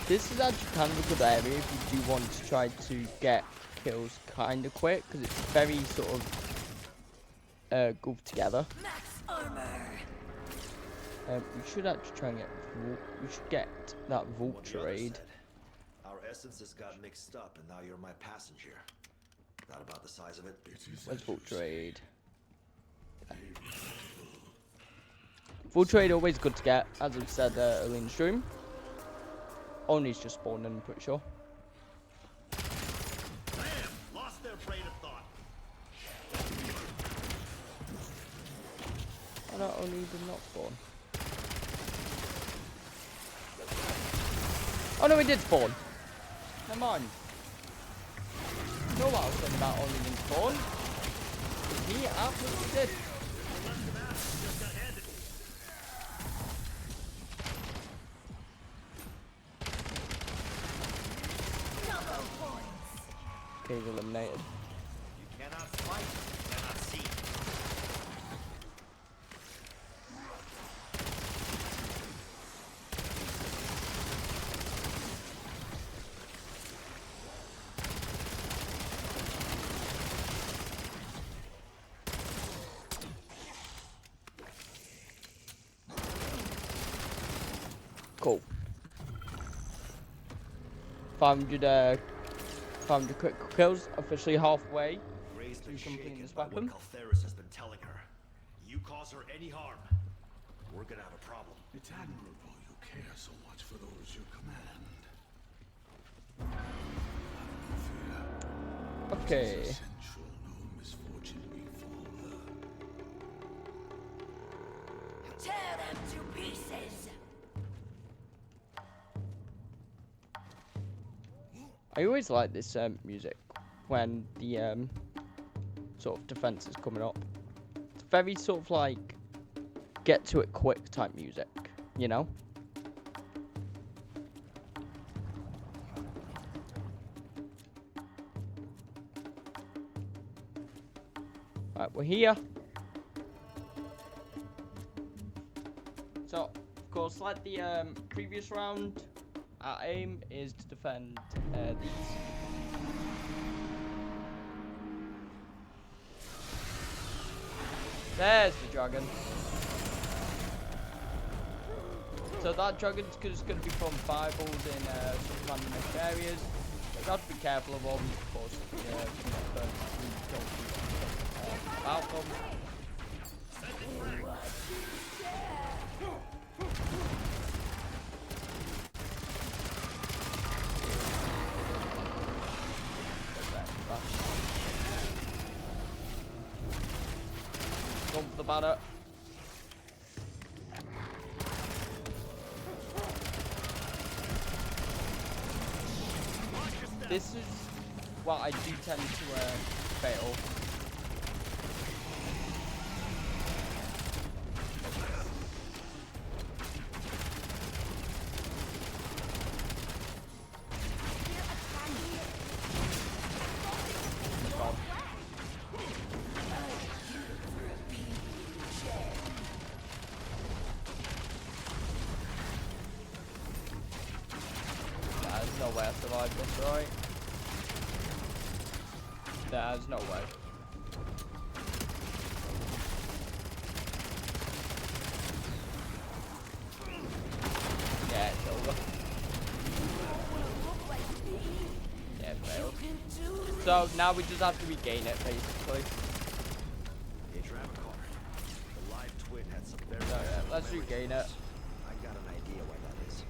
This is actually kind of a good area if you do want to try to get kills kind of quick, because it's very sort of grouped together. Max armor. We should actually try and get. We should get that vulture raid. Our essences got mixed up, and now you're my passenger. Not about the size of it. Where's vulture raid? Vulture raid always good to get, as I've said early in the stream. Only's just spawned in, I'm pretty sure. Bam! Lost their brain of thought. Oh no, Only did not spawn. Oh no, he did spawn. Never mind. You know what I was saying about Only didn't spawn? He absolutely did. Okay, he's eliminated. You cannot fight, you cannot see. Cool. 500 critical kills, officially halfway Raised and to completing shaken this by weapon. what Caltheris has been telling her. You cause her any harm, we're gonna have a problem. It's admirable you care so much for those you command. Have no fear. Okay. It is essential no misfortune befall her. Tear them to pieces! I always like this music when the sort of defense is coming up. It's very sort of like get to it quick type music, you know? Right, we're here. So, of course, like the previous round, our aim is to defend these. There's the dragon. So that dragon's just going to be throwing fireballs in some randomish areas. You have to be careful of them, of course. About them. Go for the banner. This is what I do tend to fail. There's no way I survived this, right? There's no way. Yeah, it's over. Yeah, it failed. So now we just have to regain it, basically. Hey, Travicar. The live twin had some very... So yeah, let's regain it. I got an idea why that is.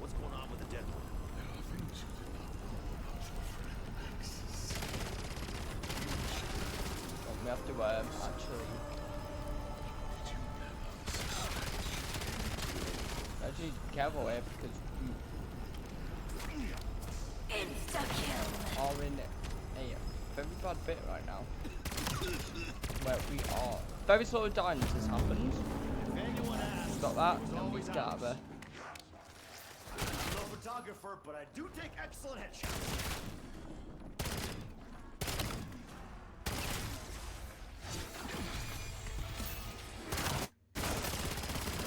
What's going on with the dead one? There are things you did not know about your friend Max's. Well, we have to actually be careful here because we Insta-kill! are in a very bad bit right now. Where we are very slow down as this happens. If anyone asks, Got that, there's and we always get out of us. there. I'm no photographer, but I do take excellent headshots.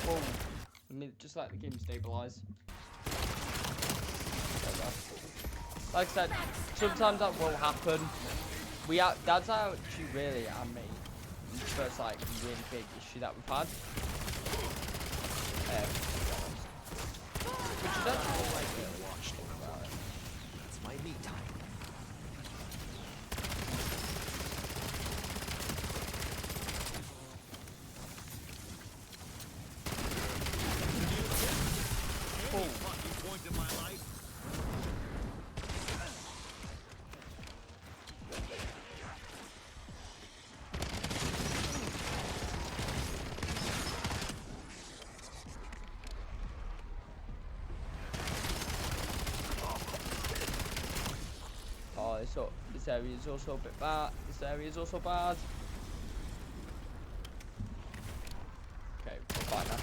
Whoa. I mean, just let the game stabilize. Like I said, sometimes that will happen. That's actually really our main first like really big issue that we've had. Which is actually like really watched about it. It's my me time. Any fucking point in my life. Oh, this area is also a bit bad. This area is also bad. Okay, we're fine now.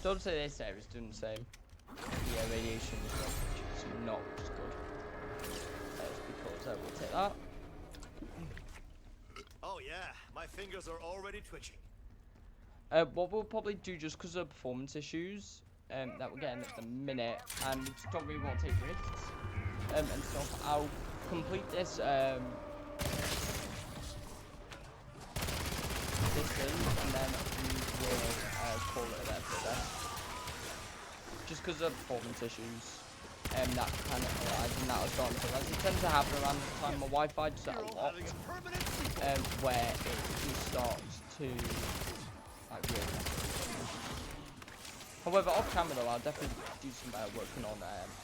Don't say this area is doing the same. Yeah, radiation is not as good. That's because I will take that. Oh yeah, my fingers are already twitching. What we'll probably do, just because of performance issues that we're getting at the minute, and we just don't really want to take risks and stuff, I'll complete this this thing, and then will call it there for that. Just because of performance issues. That kind of that was gone. So as it tends to happen around the time my Wi-Fi just a lot, where it just starts to like really mess up. However, off camera though, I'll definitely do some working on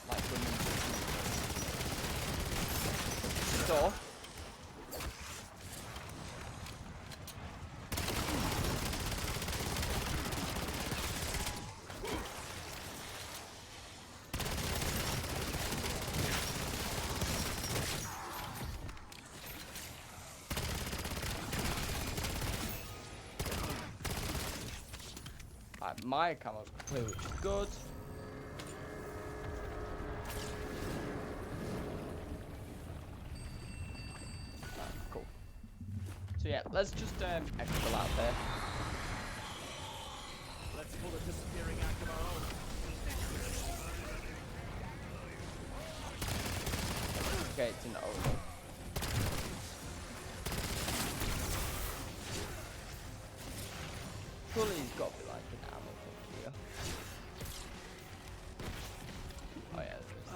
like women's stuff. My camera's clear, which is good. Cool. So yeah, let's just exfil out there. Let's pull a disappearing act of our own. Okay, it's in the overall. Surely he's got to be like an ammo thing here. Oh yeah, there is.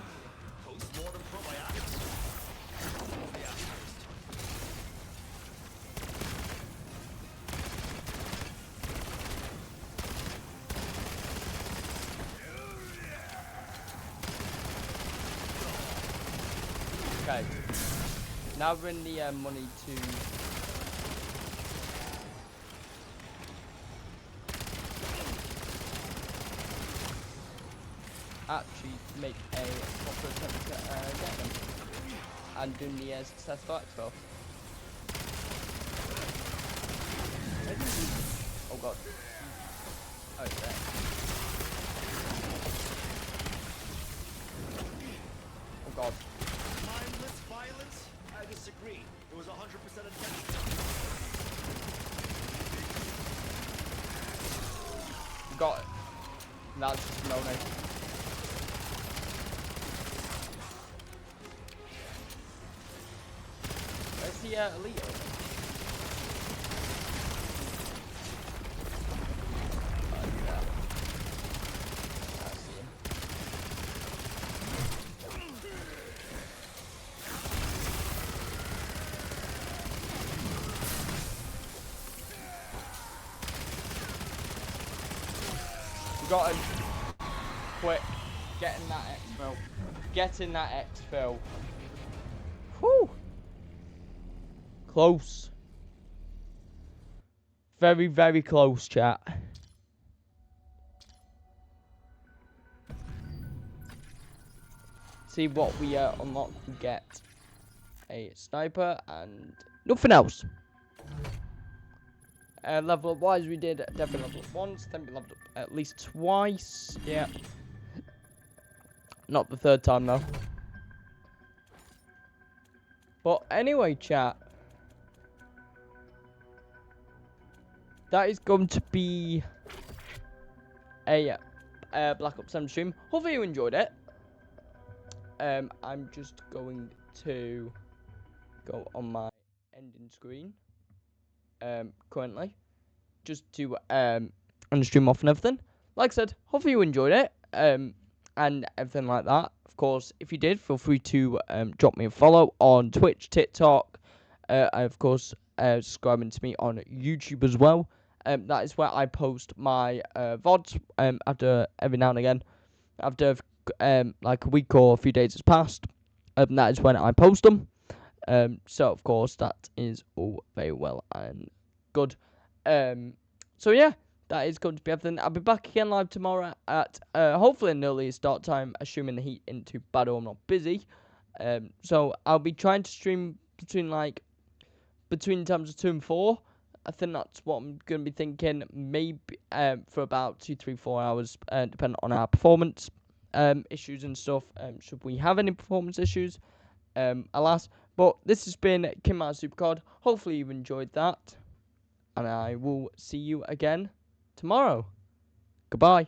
Post-mortem probiotics. Yeah. Okay. Now we're in the money to actually make a proper attempt to get them and doing the successful expo. Oh god. Oh, it's there. Oh god. Mindless violence? I disagree. It was 100% intentional. Got it. Now it's just no name. Where's the elite? Oh, yeah. I see him. We got him. Quick. Getting that exfil. Getting that exfil. Whew. Close. Very, very close, chat. See what we unlock. We get a sniper and nothing else. Level up wise, we did definitely level up once, then we leveled up at least twice. Yeah. Not the third time though. But anyway, chat. That is going to be a Black Ops 7 stream. Hopefully you enjoyed it. I'm just going to go on my ending screen. Currently. Just to end the stream off and everything. Like I said, hopefully you enjoyed it. And everything like that. Of course, if you did, feel free to drop me a follow on Twitch, TikTok. And of course, subscribing to me on YouTube as well. That is where I post my VODs after every now and again. After like a week or a few days has passed. That is when I post them. So, of course, that is all very well and good. So, yeah. That is going to be everything. I'll be back again live tomorrow at hopefully an earlier start time, assuming the heat isn't too bad or I'm not busy. So I'll be trying to stream between times of 2 and 4. I think that's what I'm going to be thinking. Maybe for about 2, 3, 4 hours, depending on our performance issues and stuff. Should we have any performance issues? Alas. But this has been Kim Supercard. Hopefully you've enjoyed that. And I will see you again tomorrow. Goodbye.